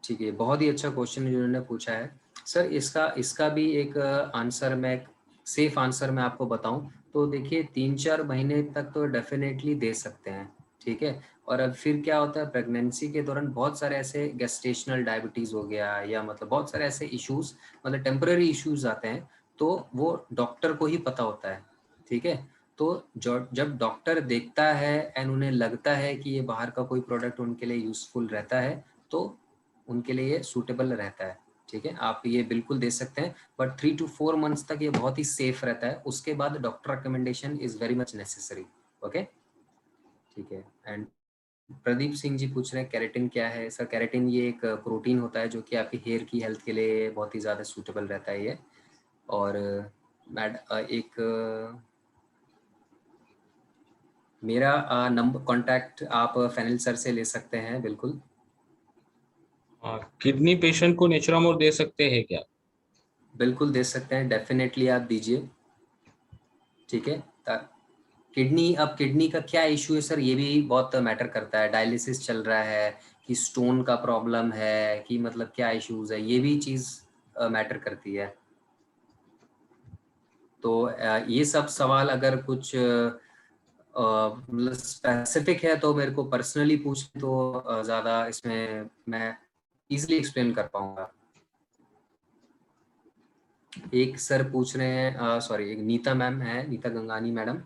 ठीक है, बहुत ही अच्छा क्वेश्चन जिन्होंने पूछा है। सर इसका इसका भी एक आंसर, मैं सेफ आंसर मैं आपको बताऊं तो देखिए 3-4 महीने तक तो डेफिनेटली दे सकते हैं, ठीक है। और अब फिर क्या होता है, प्रेगनेंसी के दौरान बहुत सारे ऐसे गेस्टेशनल डायबिटीज़ हो गया, या मतलब बहुत सारे ऐसे इश्यूज, मतलब टेम्पररी इश्यूज आते हैं, तो वो डॉक्टर को ही पता होता है, ठीक है। तो जब डॉक्टर देखता है एंड उन्हें लगता है कि ये बाहर का कोई प्रोडक्ट उनके लिए यूजफुल रहता है, तो उनके लिए ये सूटेबल रहता है, ठीक है। आप ये बिल्कुल दे सकते हैं, बट 3 to 4 मंथ्स तक ये बहुत ही सेफ रहता है। उसके बाद doctor recommendation is very much necessary, okay, ठीक है। एंड प्रदीप सिंह जी पूछ रहे हैं कैरेटिन क्या है। सर कैरेटिन ये एक प्रोटीन होता है जो कि आपकी हेयर की हेल्थ के लिए बहुत ही ज़्यादा सूटेबल रहता है ये। और एक मेरा नंबर कॉन्टैक्ट आप फैनिल सर से ले सकते हैं, बिल्कुल। किडनी पेशेंट को नेचुरामोर दे सकते हैं क्या? बिल्कुल दे सकते हैं, डेफिनेटली आप दीजिए, ठीक है। किडनी, अब किडनी का क्या इशू है सर, ये भी बहुत मैटर करता है। डायलिसिस चल रहा है कि स्टोन का प्रॉब्लम है कि मतलब क्या इश्यूज है, ये भी चीज़ मैटर करती है। तो ये सब सवाल अगर कुछ मतलब स्पेसिफिक है तो मेरे को पर्सनली पूछे तो ज़्यादा इसमें मैं इजीली एक्सप्लेन कर पाऊंगा। एक सर पूछ रहे हैं, सॉरी, एक नीता मैम है, Neeta Gangani madam,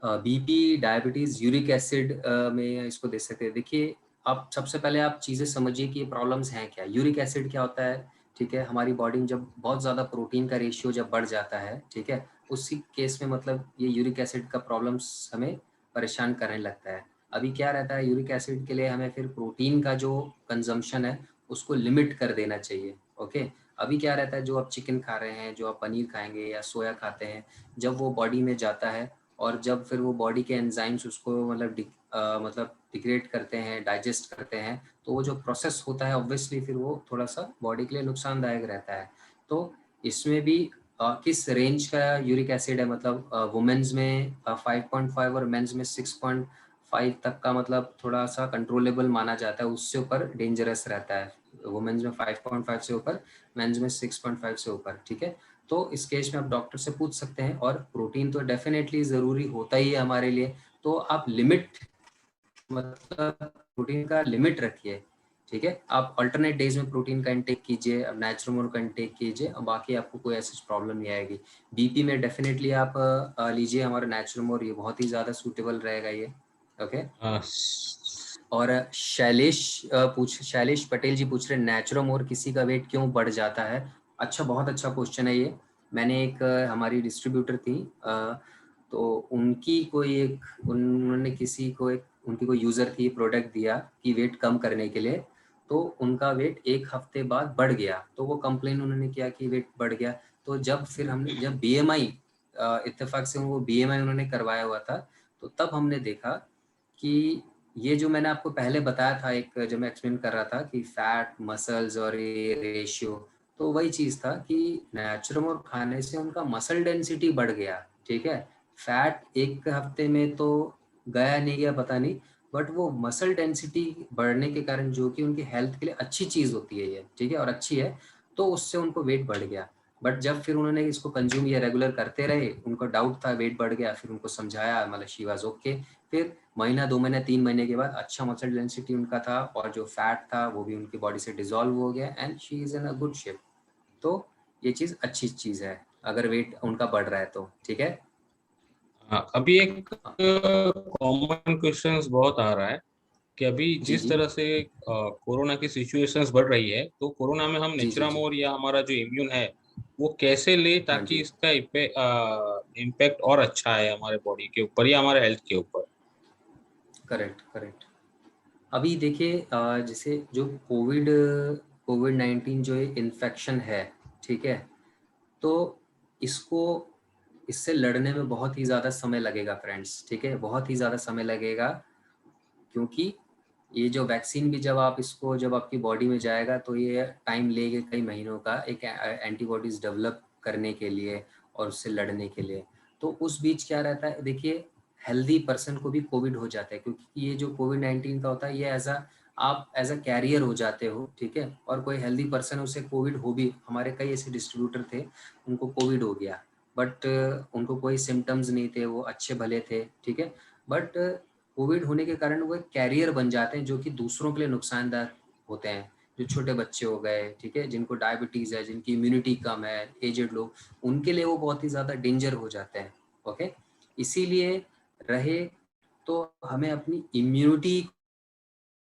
BP, diabetes, uric acid में इसको दे सकते हैं। देखिए, आप सबसे पहले आप चीज़ें समझिए कि ये प्रॉब्लम्स हैं क्या। यूरिक एसिड क्या होता है, ठीक है, हमारी बॉडी में जब बहुत ज़्यादा प्रोटीन का रेशियो जब बढ़ जाता है, ठीक है, उसी केस में मतलब ये यूरिक एसिड का प्रॉब्लम्स हमें परेशान करने लगता है। अभी क्या रहता है, यूरिक एसिड के लिए हमें फिर प्रोटीन का जो कंजम्पशन है उसको लिमिट कर देना चाहिए। ओके, अभी क्या रहता है, जो आप चिकन खा रहे हैं, जो आप पनीर खाएंगे या सोया खाते हैं, जब वो बॉडी में जाता है और जब फिर वो बॉडी के एंजाइम्स उसको मतलब डिग्रेड करते हैं, डाइजेस्ट करते हैं, तो वो जो प्रोसेस होता है ऑब्वियसली फिर वो थोड़ा सा बॉडी के लिए नुकसानदायक रहता है। तो इसमें भी किस रेंज का यूरिक एसिड है, मतलब वुमेन्स में 5.5 और मेंस में 6.5 तक का मतलब थोड़ा सा कंट्रोलेबल माना जाता है, उससे ऊपर डेंजरस रहता है। वुमेन्स में 5.5 से ऊपर, मेंस में 6.5 से ऊपर, ठीक है। तो इस केस में आप डॉक्टर से पूछ सकते हैं। और प्रोटीन तो डेफिनेटली ज़रूरी होता ही है हमारे लिए, तो आप लिमिट, मतलब प्रोटीन का लिमिट रखिए, ठीक है। आप अल्टरनेट डेज में प्रोटीन का इंटेक कीजिए, अब नेचुरल का इंटेक कीजिए, और बाकी आपको कोई ऐसी प्रॉब्लम नहीं आएगी। बीपी में डेफिनेटली आप लीजिए हमारा नेचुरल, ये बहुत ही ज़्यादा सूटेबल रहेगा ये। ओके। और शैलेश पटेल जी पूछ रहे हैं, नेचुरोमोर किसी का वेट क्यों बढ़ जाता है? अच्छा, बहुत अच्छा क्वेश्चन है ये। मैंने एक हमारी डिस्ट्रीब्यूटर थी, तो उनकी कोई एक, उन्होंने किसी को एक, उनकी कोई यूज़र थी, प्रोडक्ट दिया कि वेट कम करने के लिए, तो उनका वेट 1 हफ्ते बाद बढ़ गया। तो वो कंप्लेन उन्होंने किया कि वेट बढ़ गया। तो जब फिर हमने, जब BMI, इत्तेफाक से वो BMI उन्होंने करवाया हुआ था, तो तब हमने देखा कि ये जो मैंने आपको पहले बताया था, एक जब मैं एक्सप्लेन कर रहा था कि फैट, मसल्स और ये रेशियो, तो वही चीज़ था कि नेचुरल खाने से उनका मसल डेंसिटी बढ़ गया, ठीक है। फैट 1 हफ्ते में तो गया नहीं गया पता नहीं, बट वो मसल डेंसिटी बढ़ने के कारण, जो कि उनकी हेल्थ के लिए अच्छी चीज़ होती है ये, ठीक है, और अच्छी है, तो उससे उनको वेट बढ़ गया। बट जब फिर उन्होंने इसको कंज्यूम या रेगुलर करते रहे, उनको डाउट था, वेट बढ़ गया, फिर उनको समझाया, मतलब शी वाज ओके। फिर महीना, 2 महीने, 3 महीने के बाद अच्छा मसल डेंसिटी उनका था, और जो फैट था वो भी उनकी बॉडी से डिसॉल्व हो गया, and she is in a good shape. तो ये चीज़ अच्छी चीज़ है अगर वेट उनका बढ़ रहा है तो, ठीक है। अभी एक कॉमन क्वेश्चंस बहुत आ रहा है कि अभी जी जिस जी तरह से कोरोना की सिचुएशंस बढ़ रही है, तो कोरोना में हम जी जी जी। नेचुरामोर या हमारा जो इम्यून है वो कैसे ले, हाँ ताकि जी, इसका इम्पैक्ट और अच्छा है हमारे बॉडी के ऊपर या हमारे हेल्थ के ऊपर। Correct correct. अभी देखिए, जैसे जो कोविड 19 जो इन्फेक्शन है, ठीक है, तो इसको, इससे लड़ने में बहुत ही ज़्यादा समय लगेगा फ्रेंड्स, ठीक है, बहुत ही ज़्यादा समय लगेगा। क्योंकि ये जो वैक्सीन भी जब आप इसको, जब आपकी बॉडी में जाएगा तो ये टाइम लेगा कई महीनों का, एक एंटीबॉडीज डेवलप करने के लिए और उससे लड़ने के लिए। तो उस बीच क्या रहता है, देखिए, हेल्दी पर्सन को भी कोविड हो जाता है, क्योंकि ये जो कोविड 19 का होता है, ये आप एज अ कैरियर हो जाते हो, ठीक है। और कोई हेल्दी पर्सन, उसे कोविड हो भी, हमारे कई ऐसे डिस्ट्रीब्यूटर थे उनको कोविड हो गया, बट उनको कोई सिम्टम्स नहीं थे, वो अच्छे भले थे, ठीक है। बट कोविड होने के कारण वो एक कैरियर बन जाते हैं, जो कि दूसरों के लिए नुकसानदायक होते हैं। जो छोटे बच्चे हो गए, ठीक है, जिनको डायबिटीज़ है, जिनकी इम्यूनिटी कम है, एजेड लोग, उनके लिए वो बहुत ही ज़्यादा डेंजर हो जाते हैं। ओके, इसीलिए रहे तो हमें अपनी इम्यूनिटी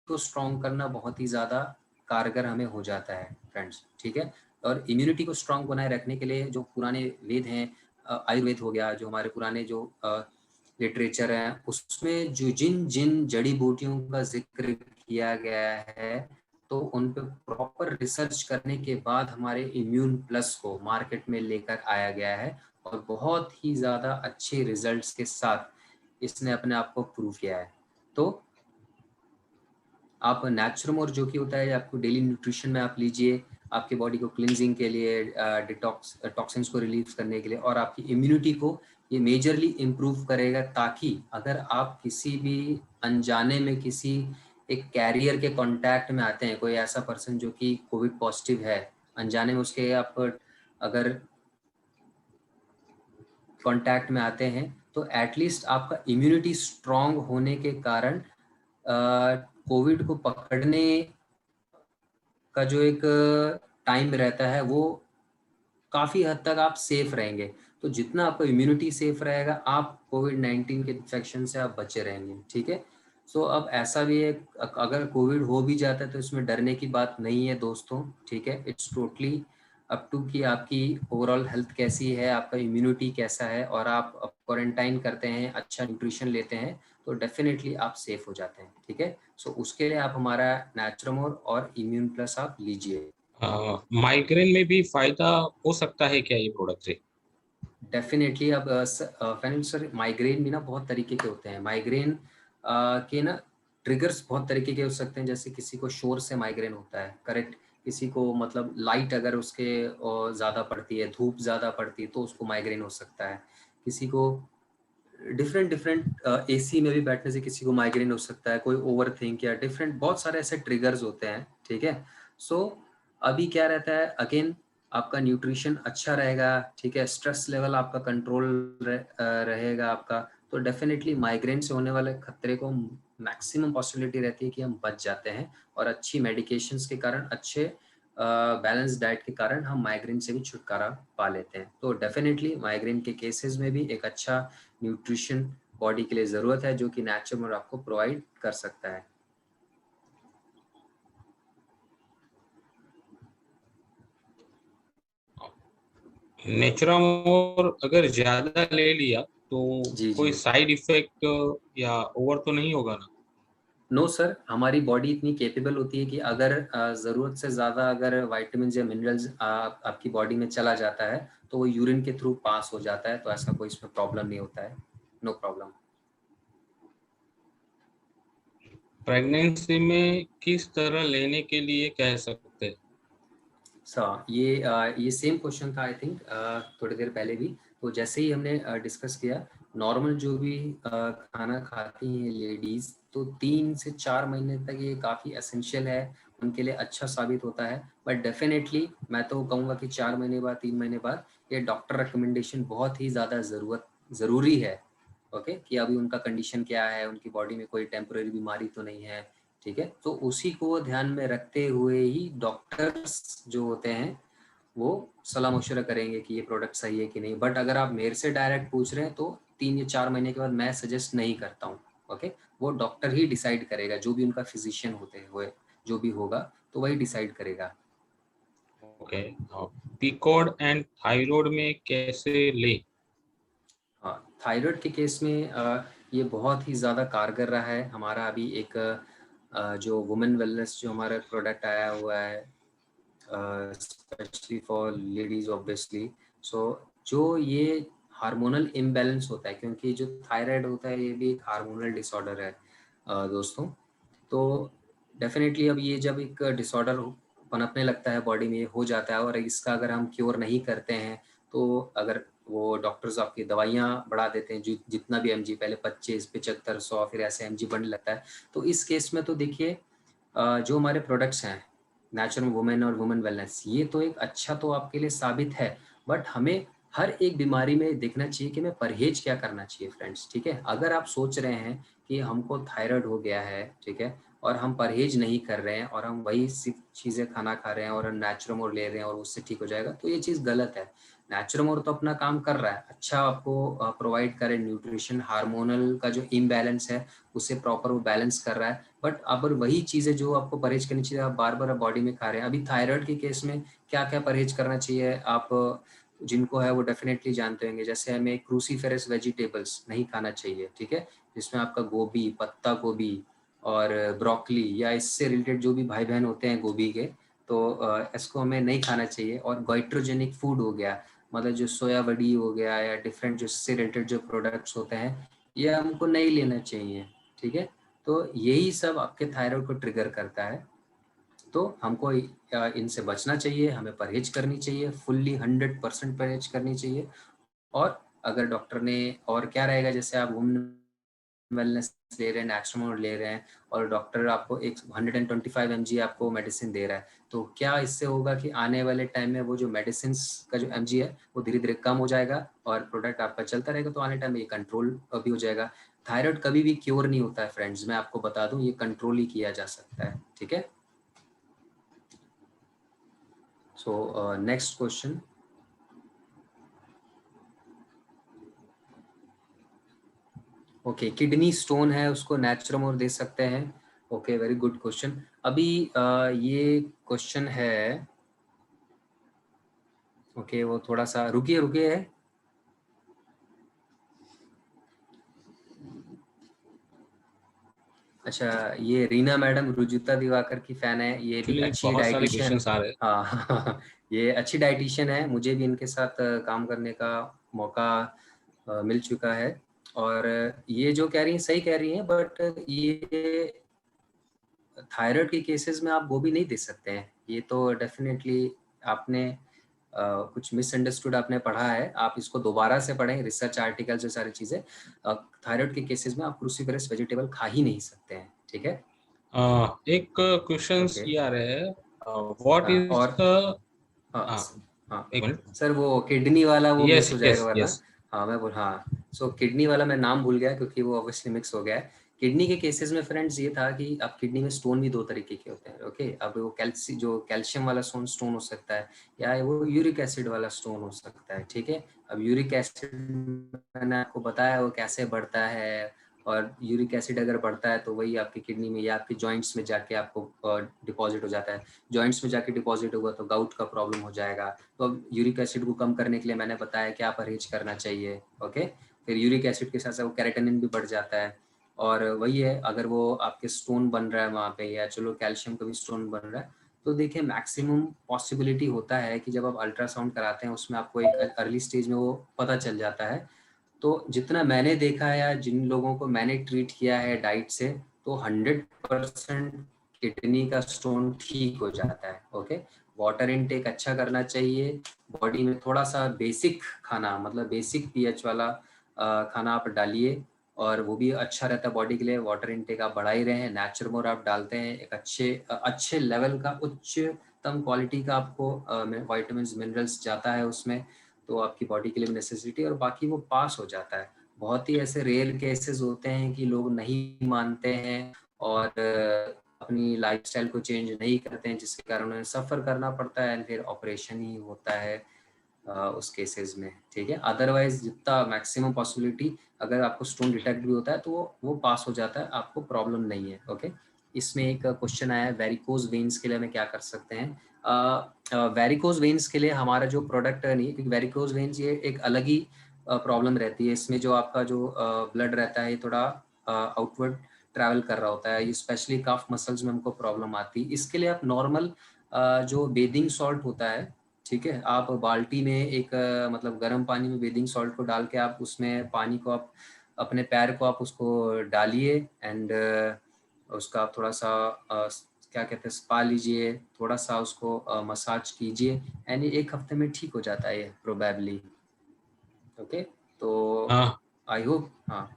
को स्ट्रॉन्ग करना बहुत ही ज़्यादा कारगर हमें हो जाता है फ्रेंड्स, ठीक है। और इम्यूनिटी को स्ट्रॉन्ग बनाए रखने के लिए जो पुराने वेद हैं, आयुर्वेद हो गया, जो हमारे पुराने जो लिटरेचर है, उसमें जो जिन जिन जड़ी बूटियों का जिक्र किया गया है, तो उन पे प्रॉपर रिसर्च करने के बाद हमारे इम्यून प्लस को मार्केट में लेकर आया गया है, और बहुत ही ज़्यादा अच्छे रिजल्ट्स के साथ इसने अपने आप को प्रूव किया है। तो आप नेचुरमोर जो कि होता है आपको डेली न्यूट्रिशन में आप लीजिए, आपके बॉडी को क्लिनजिंग के लिए, टॉक्सिन्स को रिलीव करने के लिए, और आपकी इम्यूनिटी को ये मेजरली इम्प्रूव करेगा, ताकि अगर आप किसी भी अनजाने में किसी एक कैरियर के कांटेक्ट में आते हैं, कोई ऐसा पर्सन जो कि कोविड पॉजिटिव है, अनजाने में उसके आप अगर कांटेक्ट में आते हैं, तो एटलीस्ट आपका इम्यूनिटी स्ट्रांग होने के कारण कोविड को पकड़ने का जो एक टाइम रहता है वो काफ़ी हद तक आप सेफ रहेंगे। तो जितना आपका इम्यूनिटी सेफ रहेगा, आप कोविड-19 के इन्फेक्शन से आप बचे रहेंगे, ठीक है। सो अब ऐसा भी है, अगर कोविड हो भी जाता है तो इसमें डरने की बात नहीं है दोस्तों, ठीक है। इट्स टोटली अप टू कि आपकी ओवरऑल हेल्थ कैसी है, आपका इम्यूनिटी कैसा है, और आप क्वारंटाइन करते हैं, अच्छा न्यूट्रिशन लेते हैं, तो डेफिनेटली आप सेफ हो जाते हैं, ठीक है। सो उसके लिए आप हमारा नेचुरमोर और इम्यून प्लस आप लीजिए। माइग्रेन में भी फायदा हो सकता है क्या ये प्रोडक्ट से? डेफिनेटली। अब फाइनल सर, माइग्रेन भी ना बहुत तरीके के होते हैं। माइग्रेन के ना ट्रिगर्स बहुत तरीके के हो सकते हैं। जैसे किसी को शोर से माइग्रेन होता है, करेक्ट। किसी को मतलब लाइट अगर उसके ज़्यादा पड़ती है, धूप ज़्यादा पड़ती है, तो उसको माइग्रेन हो सकता है। किसी को डिफरेंट एसी में भी बैठने से किसी को माइग्रेन हो सकता है, कोई ओवर थिंक या डिफरेंट बहुत सारे ऐसे ट्रिगर्स होते हैं, ठीक है। सो अभी क्या रहता है, अगेन आपका न्यूट्रिशन अच्छा रहेगा, ठीक है, स्ट्रेस लेवल आपका कंट्रोल रहेगा आपका, तो डेफिनेटली माइग्रेन से होने वाले खतरे को मैक्सिमम पॉसिबिलिटी रहती है कि हम बच जाते हैं, और अच्छी मेडिकेशंस के कारण, अच्छे बैलेंस डाइट के कारण हम माइग्रेन से भी छुटकारा पा लेते हैं। तो डेफिनेटली माइग्रेन के केसेस में भी एक अच्छा न्यूट्रिशन बॉडी के लिए ज़रूरत है, जो कि नेचुरल आपको प्रोवाइड कर सकता है। नेचुरामोर अगर ज्यादा ले लिया तो जी कोई जी। साइड इफेक्ट या ओवर तो नहीं होगा ना? नो सर, हमारी बॉडी इतनी केपेबल होती है कि अगर ज़रूरत से ज़्यादा अगर वाइटामिन या मिनरल्स आपकी बॉडी में चला जाता है, तो वो यूरिन के थ्रू पास हो जाता है, तो ऐसा कोई इसमें प्रॉब्लम नहीं होता है। No problem. प्रेगनेंसी में किस तरह लेने के लिए कह सकते हैं? ये सेम क्वेश्चन था आई थिंक थोड़ी देर पहले भी। तो जैसे ही हमने डिस्कस किया, नॉर्मल जो भी खाना खाती हैं लेडीज़, तो 3 से 4 महीने तक ये काफ़ी एसेंशियल है, उनके लिए अच्छा साबित होता है। बट डेफिनेटली मैं तो कहूँगा कि 4 महीने बाद, 3 महीने बाद ये डॉक्टर रिकमेंडेशन बहुत ही ज़्यादा ज़रूरी है। ओके, कि अभी उनका कंडीशन क्या है, उनकी बॉडी में कोई टेम्पररी बीमारी तो नहीं है, ठीक है। तो उसी को ध्यान में रखते हुए ही डॉक्टर्स जो होते हैं वो सलाह मशवरा करेंगे कि ये प्रोडक्ट सही है कि नहीं। बट अगर आप मेरे से डायरेक्ट पूछ रहे हैं, तो 3 या 4 महीने के बाद मैं सजेस्ट नहीं करता हूँ। ओके, वो डॉक्टर ही डिसाइड करेगा, जो भी उनका फिजिशियन होते हुए जो भी होगा, तो वही डिसाइड करेगा। ओके। पीकॉड एंड थायराइड में कैसे ले? हाँ, थायराइड के केस में ये बहुत ही ज़्यादा कारगर रहा है। हमारा अभी एक जो वुमेन वेलनेस जो हमारा प्रोडक्ट आया हुआ है, स्पेशली फॉर लेडीज ऑब्वियसली। सो जो ये हार्मोनल इम्बैलेंस होता है, क्योंकि जो थायराइड होता है ये भी एक हार्मोनल डिसऑर्डर है दोस्तों। तो डेफिनेटली अब ये जब एक डिसऑर्डर पनपने लगता है बॉडी में, ये हो जाता है, और इसका अगर हम क्योर नहीं करते हैं, तो अगर वो डॉक्टर्स आपकी दवाइयाँ बढ़ा देते हैं, जितना भी एमजी, पहले 25, 75, 100, फिर ऐसे एमजी बढ़ने लगता है। तो इस केस में तो देखिए, जो हमारे प्रोडक्ट्स हैं नेचुरल वुमेन और वुमेन वेलनेस, ये तो एक अच्छा तो आपके लिए साबित है, बट हमें हर एक बीमारी में देखना चाहिए कि हमें परहेज क्या करना चाहिए फ्रेंड्स, ठीक है। अगर आप सोच रहे हैं कि हमको थायराइड हो गया है, ठीक है, और हम परहेज नहीं कर रहे हैं, और हम वही चीज़ें खाना खा रहे हैं और नेचुरमोर ले रहे हैं और उससे ठीक हो जाएगा, तो ये चीज़ गलत है। नेचुरमोर तो अपना काम कर रहा है, अच्छा आपको प्रोवाइड करे न्यूट्रिशन, हार्मोनल का जो इम्बैलेंस है उसे प्रॉपर वो बैलेंस कर रहा है। बट अब वही चीज़ें जो आपको परहेज करनी चाहिए, आप बार बार बॉडी में खा रहे हैं। अभी थायराइड के केस में क्या क्या परहेज करना चाहिए, आप जिनको है वो डेफिनेटली जानते होंगे। जैसे हमें क्रूसीफेरस वेजिटेबल्स नहीं खाना चाहिए, ठीक है, जिसमें आपका गोभी, पत्ता गोभी और ब्रोकली या इससे रिलेटेड जो भी भाई बहन होते हैं गोभी के, तो इसको हमें नहीं खाना चाहिए। और गाइट्रोजेनिक फूड हो गया, मतलब जो सोया बड़ी हो गया या डिफरेंट जो इससे रिलेटेड जो प्रोडक्ट्स होते हैं, ये हमको नहीं लेना चाहिए, ठीक है। तो यही सब आपके थायराइड को ट्रिगर करता है। तो हमको इनसे बचना चाहिए, हमें परहेज करनी चाहिए, फुल्ली 100% परहेज करनी चाहिए। और अगर डॉक्टर ने और क्या रहेगा, जैसे आप वुमेन वेलनेस ले रहे हैं, नैचुरोमोड ले रहे हैं और डॉक्टर आपको एक 125 mg आपको मेडिसिन दे रहा है, तो क्या इससे होगा कि आने वाले टाइम में वो जो मेडिसिन का जो mg है वो धीरे धीरे कम हो जाएगा और प्रोडक्ट आपका चलता रहेगा, तो आने टाइम में ये कंट्रोल भी हो जाएगा। थायराइड कभी भी क्योर नहीं होता है फ्रेंड्स, मैं आपको बता दूं, ये कंट्रोल ही किया जा सकता है। ठीक है, so next question. Okay, kidney stone है उसको नैचुरोमोर दे सकते हैं। Okay, very good question. अभी ये क्वेश्चन है, ओके वो थोड़ा सा रुकिए रुकिए है। अच्छा, ये रीना मैडम रुजुता दिवाकर की फैन है, ये भी एक्चुअली अच्छी बहुत सारे डाइटिशियन। क्वेश्चंस आ रहे हैं। हाँ ये अच्छी डाइटिशियन है, मुझे भी इनके साथ काम करने का मौका मिल चुका है। और ये जो कह रही हैं सही कह रही हैं, बट ये थायराइड के केसेस में आप वो भी नहीं दे सकते हैं। ये तो डेफिनेटली आपने कुछ मिसअंडरस्टूड आपने पढ़ा है, आप इसको दोबारा से पढ़ें, रिसर्च आर्टिकल जो सारी चीजें। थायराइड के केसेस में आप क्रूसीफेरस वेजिटेबल खा ही नहीं सकते हैं। ठीक है, एक क्वेश्चंस ओके। ये आ रहे हैं, व्हाट इज और द हाँ हाँ, हाँ एक मिनट। सर, वो किडनी वाला वो यस मिस हो जाएगा यस वरना। यस। हाँ मैं बोल, हाँ सो किडनी वाला मैं नाम भूल गया क्योंकि वो ऑब्वियसली मिक्स हो गया है। किडनी के केसेस में फ्रेंड्स ये था कि अब किडनी में स्टोन भी दो तरीके के होते हैं। ओके, अब वो कैल्शियम वाला स्टोन हो सकता है या वो यूरिक एसिड वाला स्टोन हो सकता है। ठीक है, अब यूरिक एसिड मैंने आपको बताया वो कैसे बढ़ता है, और यूरिक एसिड अगर बढ़ता है तो वही आपकी किडनी में या आपके जॉइंट्स में जाके आपको डिपॉजिट हो जाता है। जॉइंट्स में जाके डिपॉजिट होगा तो गाउट का प्रॉब्लम हो जाएगा। तो अब यूरिक एसिड को कम करने के लिए मैंने बताया क्या परहेज करना चाहिए। ओके, फिर यूरिक एसिड के साथ साथ वो कैरेटिनिन भी बढ़ जाता है। और वही है, अगर वो आपके स्टोन बन रहा है वहाँ पे, या चलो कैल्शियम का भी स्टोन बन रहा है, तो देखिए मैक्सिमम पॉसिबिलिटी होता है कि जब आप अल्ट्रासाउंड कराते हैं उसमें आपको एक अर्ली स्टेज में वो पता चल जाता है। तो जितना मैंने देखा है या जिन लोगों को मैंने ट्रीट किया है डाइट से, तो 100% किडनी का स्टोन ठीक हो जाता है। ओके, वाटर इनटेक अच्छा करना चाहिए, बॉडी में थोड़ा सा बेसिक खाना, मतलब बेसिक पीएच वाला खाना आप डालिए, और वो भी अच्छा रहता है बॉडी के लिए। वाटर इनटेक आप बढ़ा ही रहे हैं, नेचुरोमोर आप डालते हैं, एक अच्छे लेवल का उच्चतम क्वालिटी का आपको विटामिन मिनरल्स जाता है उसमें, तो आपकी बॉडी के लिए नेसेसिटी, और बाकी वो पास हो जाता है। बहुत ही ऐसे रेयर केसेस होते हैं कि लोग नहीं मानते हैं और अपनी लाइफस्टाइल को चेंज नहीं करते हैं, जिसके कारण उन्हें सफ़र करना पड़ता है, फिर ऑपरेशन ही होता है उस केसेस में। ठीक है, अदरवाइज जितना मैक्सिमम पॉसिबिलिटी, अगर आपको स्टोन डिटेक्ट भी होता है तो वो पास हो जाता है, आपको प्रॉब्लम नहीं है। ओके, इसमें एक क्वेश्चन आया है, वेरिकोज वेन्स के लिए हमें क्या कर सकते हैं। वेरिकोज वेन्स के लिए हमारा जो प्रोडक्ट नहीं है, क्योंकि वेरिकोज वेन्स ये एक अलग ही प्रॉब्लम रहती है। इसमें जो आपका जो ब्लड रहता है ये थोड़ा आउटवर्ड ट्रैवल कर रहा होता है, ये स्पेशली काफ मसल्स में हमको प्रॉब्लम आती है। इसके लिए आप नॉर्मल जो बेदिंग सॉल्ट होता है, ठीक है, आप बाल्टी में एक मतलब गर्म पानी में बेदिंग सॉल्ट को डाल के आप उसमें पानी को आप अपने पैर को आप उसको डालिए, एंड उसका आप थोड़ा सा क्या कहते हैं स्पा लीजिए, थोड़ा सा उसको मसाज कीजिए, एंड एक हफ्ते में ठीक हो जाता है प्रोबेबली। ओके, तो हाँ, आई होप, हाँ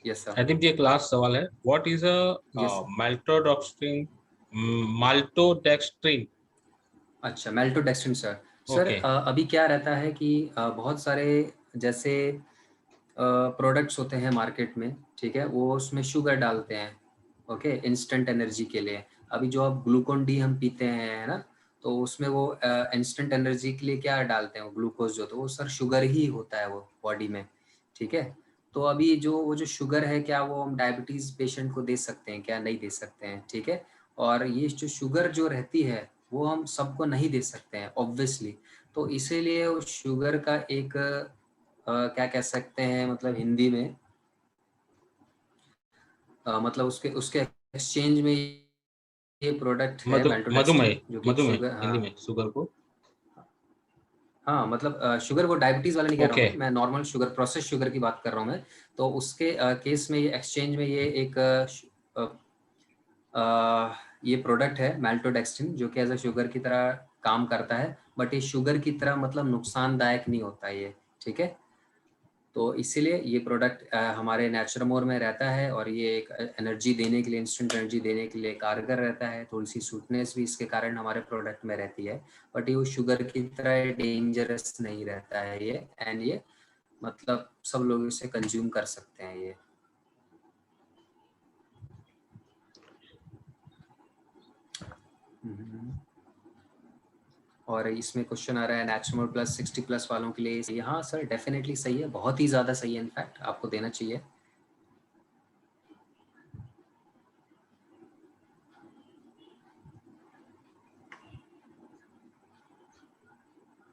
यस सर, आई थिंक एक लास्ट सवाल है, what is a yes. Maltodextrin, maltodextrin? अच्छा, मेल्टोडेक्स्ट्रिन सर। Sir okay. अभी क्या रहता है कि बहुत सारे जैसे प्रोडक्ट्स होते हैं मार्केट में, ठीक है, वो उसमें शुगर डालते हैं। ओके, इंस्टेंट एनर्जी के लिए। अभी जो आप ग्लूकोन डी हम पीते हैं, है ना, तो उसमें वो इंस्टेंट एनर्जी के लिए क्या डालते हैं, वो ग्लूकोज जो, तो वो सर शुगर ही होता है वो बॉडी में। ठीक है, तो अभी वो जो शुगर है, क्या वो हम डायबिटीज पेशेंट को दे सकते हैं, क्या नहीं दे सकते हैं? ठीक है, और ये जो शुगर जो रहती है वो हम सबको नहीं दे सकते हैं ऑब्वियसली। तो इसीलिए उस शुगर का एक क्या कह सकते हैं, मतलब हिंदी में मतलब उसके उसके एक्सचेंज में ये प्रोडक्ट है मधुमेह, मेल्टोडेक्स्ट्रिन, जो कि मधुमेह शुगर, हिंदी हाँ में शुगर को। हाँ, मतलब शुगर वो डायबिटीज वाला नहीं कह रहा ओके। हूँ मैं नॉर्मल शुगर, प्रोसेस शुगर की बात कर रहा हूँ मैं। तो उसके केस में ये एक्सचेंज में ये एक ये प्रोडक्ट है मैल्टोडेक्स्ट्रिन, जो कि एज अ शुगर की तरह काम करता है, बट ये शुगर की तरह मतलब नुकसानदायक नहीं होता ये, ठीक है। तो इसीलिए ये प्रोडक्ट हमारे नेचुरमोर में रहता है और ये एक एनर्जी देने के लिए, इंस्टेंट एनर्जी देने के लिए कारगर रहता है। थोड़ी सी स्वीटनेस भी इसके कारण हमारे प्रोडक्ट में रहती है, बट ये शुगर की तरह डेंजरस नहीं रहता है ये, एंड ये मतलब सब लोग इसे कंज्यूम कर सकते हैं ये। और इसमें क्वेश्चन आ रहा है नेचुरल प्लस 60 प्लस वालों के लिए सही है? हाँ सर, डेफिनेटली सही है, बहुत ही ज़्यादा सही है, इनफैक्ट आपको देना चाहिए।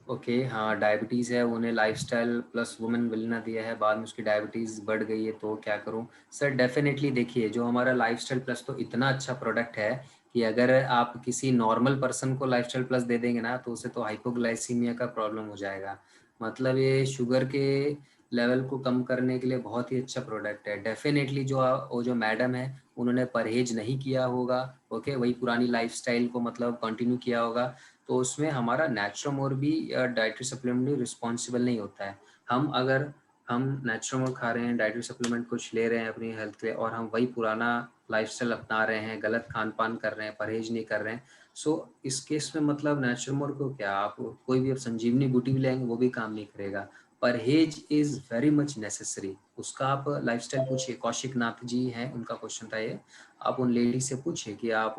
ओके हाँ, डायबिटीज़ है, उन्हें लाइफस्टाइल प्लस वुमेन विलना दिया है, बाद में उसकी डायबिटीज़ बढ़ गई है, तो क्या करूँ? सर डेफिनेटली देखिए, जो हमारा लाइफस्टाइल प्लस तो इतना अच्छा प्रोडक्ट है कि अगर आप किसी नॉर्मल पर्सन को लाइफस्टाइल प्लस दे देंगे ना, तो उसे तो हाइपोग्लाइसीमिया का प्रॉब्लम हो जाएगा। मतलब ये शुगर के लेवल को कम करने के लिए बहुत ही अच्छा प्रोडक्ट है। डेफिनेटली वो जो मैडम है, उन्होंने परहेज नहीं किया होगा, ओके, वही पुरानी लाइफस्टाइल को मतलब कंटिन्यू किया होगा, तो उसमें हमारा नेचुरोमोर भी डाइटरी सप्लीमेंट भी रिस्पॉन्सिबल नहीं होता है। अगर हम नेचुरोमोर खा रहे हैं, डाइटरी सप्लीमेंट कुछ ले रहे हैं अपनी हेल्थ के लिए, और हम वही पुराना लाइफस्टाइल अपना रहे हैं, गलत खान पान कर रहे हैं, परहेज नहीं कर रहे हैं, सो इस केस में मतलब नेचुरोमोर को क्या, आप कोई भी संजीवनी बूटी भी लेंगे वो भी काम नहीं करेगा। परहेज इज वेरी मच नेसेसरी। उसका आप लाइफस्टाइल पूछिए, कौशिक नाथ जी हैं, उनका क्वेश्चन था ये, आप उन लेडी से पूछिए कि आप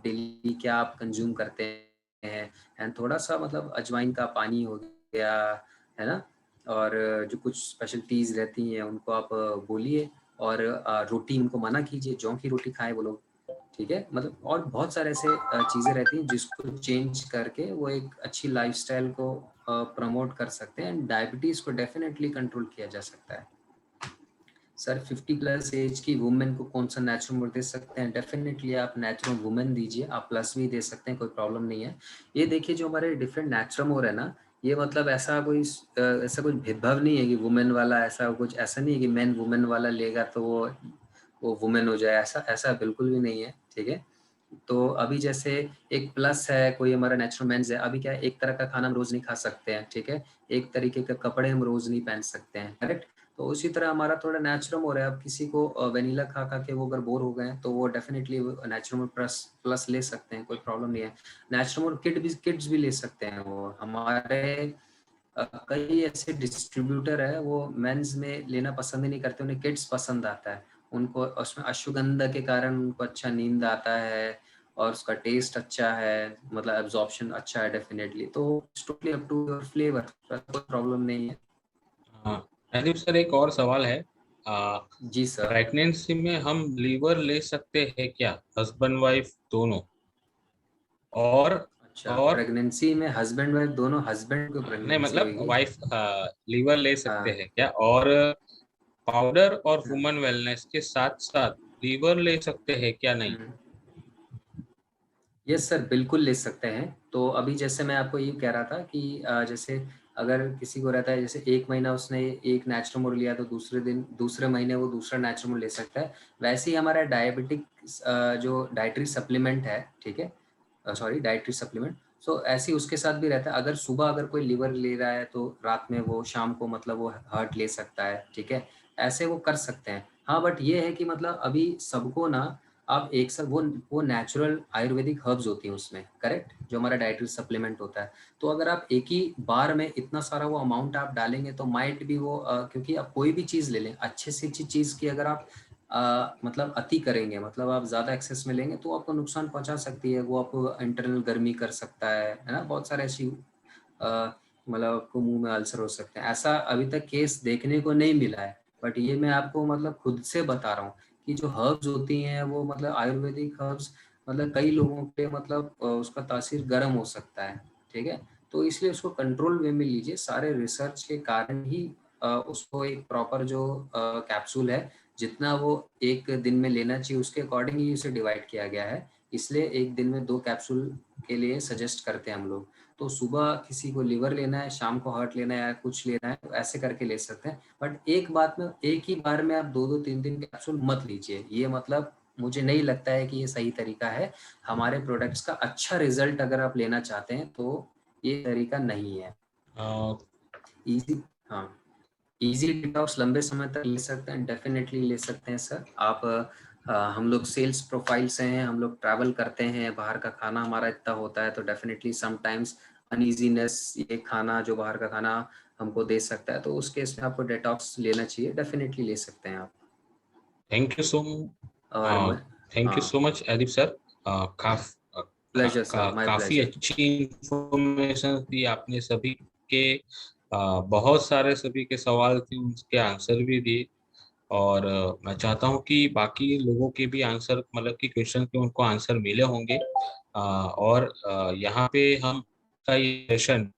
डेली क्या आप कंज्यूम करते हैं, एंड थोड़ा सा मतलब अजवाइन का पानी हो गया, है ना, और जो कुछ स्पेशलिटीज़ रहती हैं उनको आप बोलिए, और रोटी उनको मना कीजिए, जौ की रोटी खाएं वो लोग, ठीक है। मतलब और बहुत सारे ऐसे चीज़ें रहती हैं जिसको चेंज करके वो एक अच्छी लाइफस्टाइल को प्रमोट कर सकते हैं, एंड डायबिटीज़ को डेफिनेटली कंट्रोल किया जा सकता है। सर 50 प्लस एज की वुमेन को कौन सा नेचुरल दे सकते हैं? डेफिनेटली आप नेचुरल वुमेन दीजिए, आप प्लस भी दे सकते हैं, कोई प्रॉब्लम नहीं है। ये देखिए, जो हमारे डिफरेंट नेचुरल मोर है ना, ये मतलब ऐसा कुछ भेदभाव नहीं है कि वुमेन वाला ऐसा नहीं है कि मैन वुमेन वाला लेगा तो वो वुमेन हो जाए, ऐसा बिल्कुल भी नहीं है, ठीक है। तो अभी जैसे एक प्लस है, कोई हमारा नेचुरल मेंस है, अभी क्या है, एक तरह का खाना हम रोज नहीं खा सकते हैं, ठीक है, एक तरीके के कपड़े हम रोज नहीं पहन सकते हैं, करेक्ट। तो उसी तरह हमारा थोड़ा नेचुरल हो रहा है। अब किसी को वेनिला खा खा के वो अगर बोर हो गए हैं, तो वो डेफिनेटली नेचुरल प्लस ले सकते हैं, कोई प्रॉब्लम नहीं है। नेचुरल किड्स भी ले सकते हैं। वो हमारे कई ऐसे डिस्ट्रीब्यूटर है, वो मेंस में लेना पसंद ही नहीं करते, उन्हें किड्स पसंद आता है, उनको उसमें अश्वगंधा के कारण उनको अच्छा नींद आता है, और उसका टेस्ट अच्छा है, मतलब एब्जॉर्प्शन अच्छा है डेफिनेटली। तो totally up to your flavour, कोई प्रॉब्लम नहीं है। हाँ राजीव सर, एक और सवाल है। जी सर। प्रेगनेंसी में हम लीवर ले सकते हैं क्या, हस्बैंड वाइफ दोनों? और अच्छा, और प्रेगनेंसी में हस्बैंड वाइफ दोनों, हस्बैंड को नहीं, प्रेगनेंसी मतलब होगी? वाइफ लीवर ले सकते हाँ। हैं क्या? और पाउडर और वुमन वेलनेस के साथ साथ लीवर ले सकते हैं क्या, नहीं? यस सर, बिल्कुल ले सकते हैं। तो अभी जैसे मैं आपको ये कह रहा था कि जैसे अगर किसी को रहता है, जैसे एक महीना उसने एक नेचुरल लिया, तो दूसरे महीने वो दूसरा नेचुरल ले सकता है। वैसे ही हमारा डायबिटिक जो डाइटरी सप्लीमेंट है, ठीक है, सॉरी डाइटरी सप्लीमेंट, सो ऐसे ही उसके साथ भी रहता है। अगर सुबह अगर कोई लिवर ले रहा है, तो रात में वो शाम को मतलब वो हार्ट ले सकता है, ठीक है, ऐसे वो कर सकते हैं। हाँ, बट ये है कि मतलब अभी सबको ना, आप एक साथ वो नेचुरल आयुर्वेदिक हर्ब्स होती हैं उसमें, करेक्ट, जो हमारा डाइटरी सप्लीमेंट होता है। तो अगर आप एक ही बार में इतना सारा वो अमाउंट आप डालेंगे, तो माइट भी वो क्योंकि आप कोई भी चीज़ ले लें, अच्छे से अच्छी चीज़ की अगर आप मतलब अति करेंगे, मतलब आप ज़्यादा एक्सेस में लेंगे, तो आपको नुकसान पहुंचा सकती है। वो आपको इंटरनल गर्मी कर सकता है ना, बहुत सारे ऐसी मतलब आपको मुंह में अल्सर हो सकते हैं। ऐसा अभी तक केस देखने को नहीं मिला है, बट ये मैं आपको मतलब खुद से बता रहा हूँ कि जो हर्ब्स होती हैं वो मतलब आयुर्वेदिक हर्ब्स, मतलब कई लोगों पे मतलब उसका तासीर गर्म हो सकता है, ठीक है। तो इसलिए उसको कंट्रोल वे में लीजिए। सारे रिसर्च के कारण ही उसको एक प्रॉपर जो कैप्सूल है, जितना वो एक दिन में लेना चाहिए उसके अकॉर्डिंग ही उसे डिवाइड किया गया है। इसलिए एक दिन में 2 कैप्सूल के लिए सजेस्ट करते हैं हम लोग। तो सुबह किसी को लिवर लेना है, शाम को हार्ट लेना है, या कुछ लेना है, तो ऐसे करके ले सकते हैं। बट एक ही बार में आप 2-2 3-3 कैप्सूल मत लीजिए। ये मतलब मुझे नहीं लगता है कि ये सही तरीका है। हमारे प्रोडक्ट्स का अच्छा रिजल्ट अगर आप लेना चाहते हैं तो ये तरीका नहीं है। इजी, हाँ, इजी डिटॉक्स लंबे समय तक ले सकते हैं, डेफिनेटली ले सकते हैं सर। आप हम लोग सेल्स प्रोफाइल से हैं, हम लोग ट्रैवल करते हैं, बाहर का खाना हमारा इतना होता है, तो डेफिनेटली समटाइम्स अनइजीनेस, ये खाना जो बाहर का खाना हमको दे सकता है, तो उस केस में आपको डिटॉक्स लेना चाहिए, डेफिनेटली ले सकते हैं आप। थैंक यू सो और thank you so much Adeep sir. Pleasure sir, my काफी प्लेजर। अच्छी इंफॉर्मेशन दी आपने सभी के। बहुत सारे सभी के सवाल थे, उसके आंसर भी दिए। और मैं चाहता हूँ कि बाकी लोगों के भी आंसर, मतलब कि क्वेश्चन के उनको आंसर मिले होंगे। और यहाँ पे हम का ये सेशन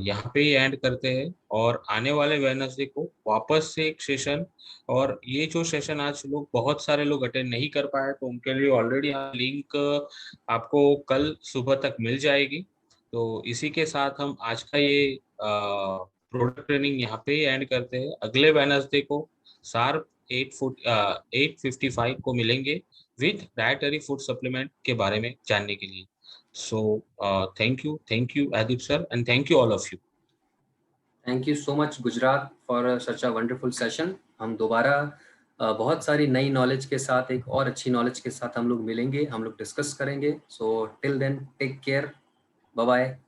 यहाँ पे ही एंड करते हैं, और आने वाले वेडनेसडे को वापस से एक सेशन। और ये जो सेशन आज लोग, बहुत सारे लोग अटेंड नहीं कर पाए, तो उनके लिए ऑलरेडी लिंक आपको कल सुबह तक मिल जाएगी। तो इसी के साथ हम आज का ये प्रोडक्ट ट्रेनिंग यहाँ पे ही एंड करते हैं। अगले वेडनेसडे को शार्प 8:55 को मिलेंगे विद डायटरी फूड सप्लीमेंट के बारे में जानने के लिए। So thank you Adeep sir, and thank you all of you. Thank you so much Gujarat for such a wonderful session. हम दोबारा बहुत सारी नई नॉलेज के साथ, एक और अच्छी नॉलेज के साथ हम लोग मिलेंगे, हम लोग डिस्कस करेंगे। So till then take care, bye bye.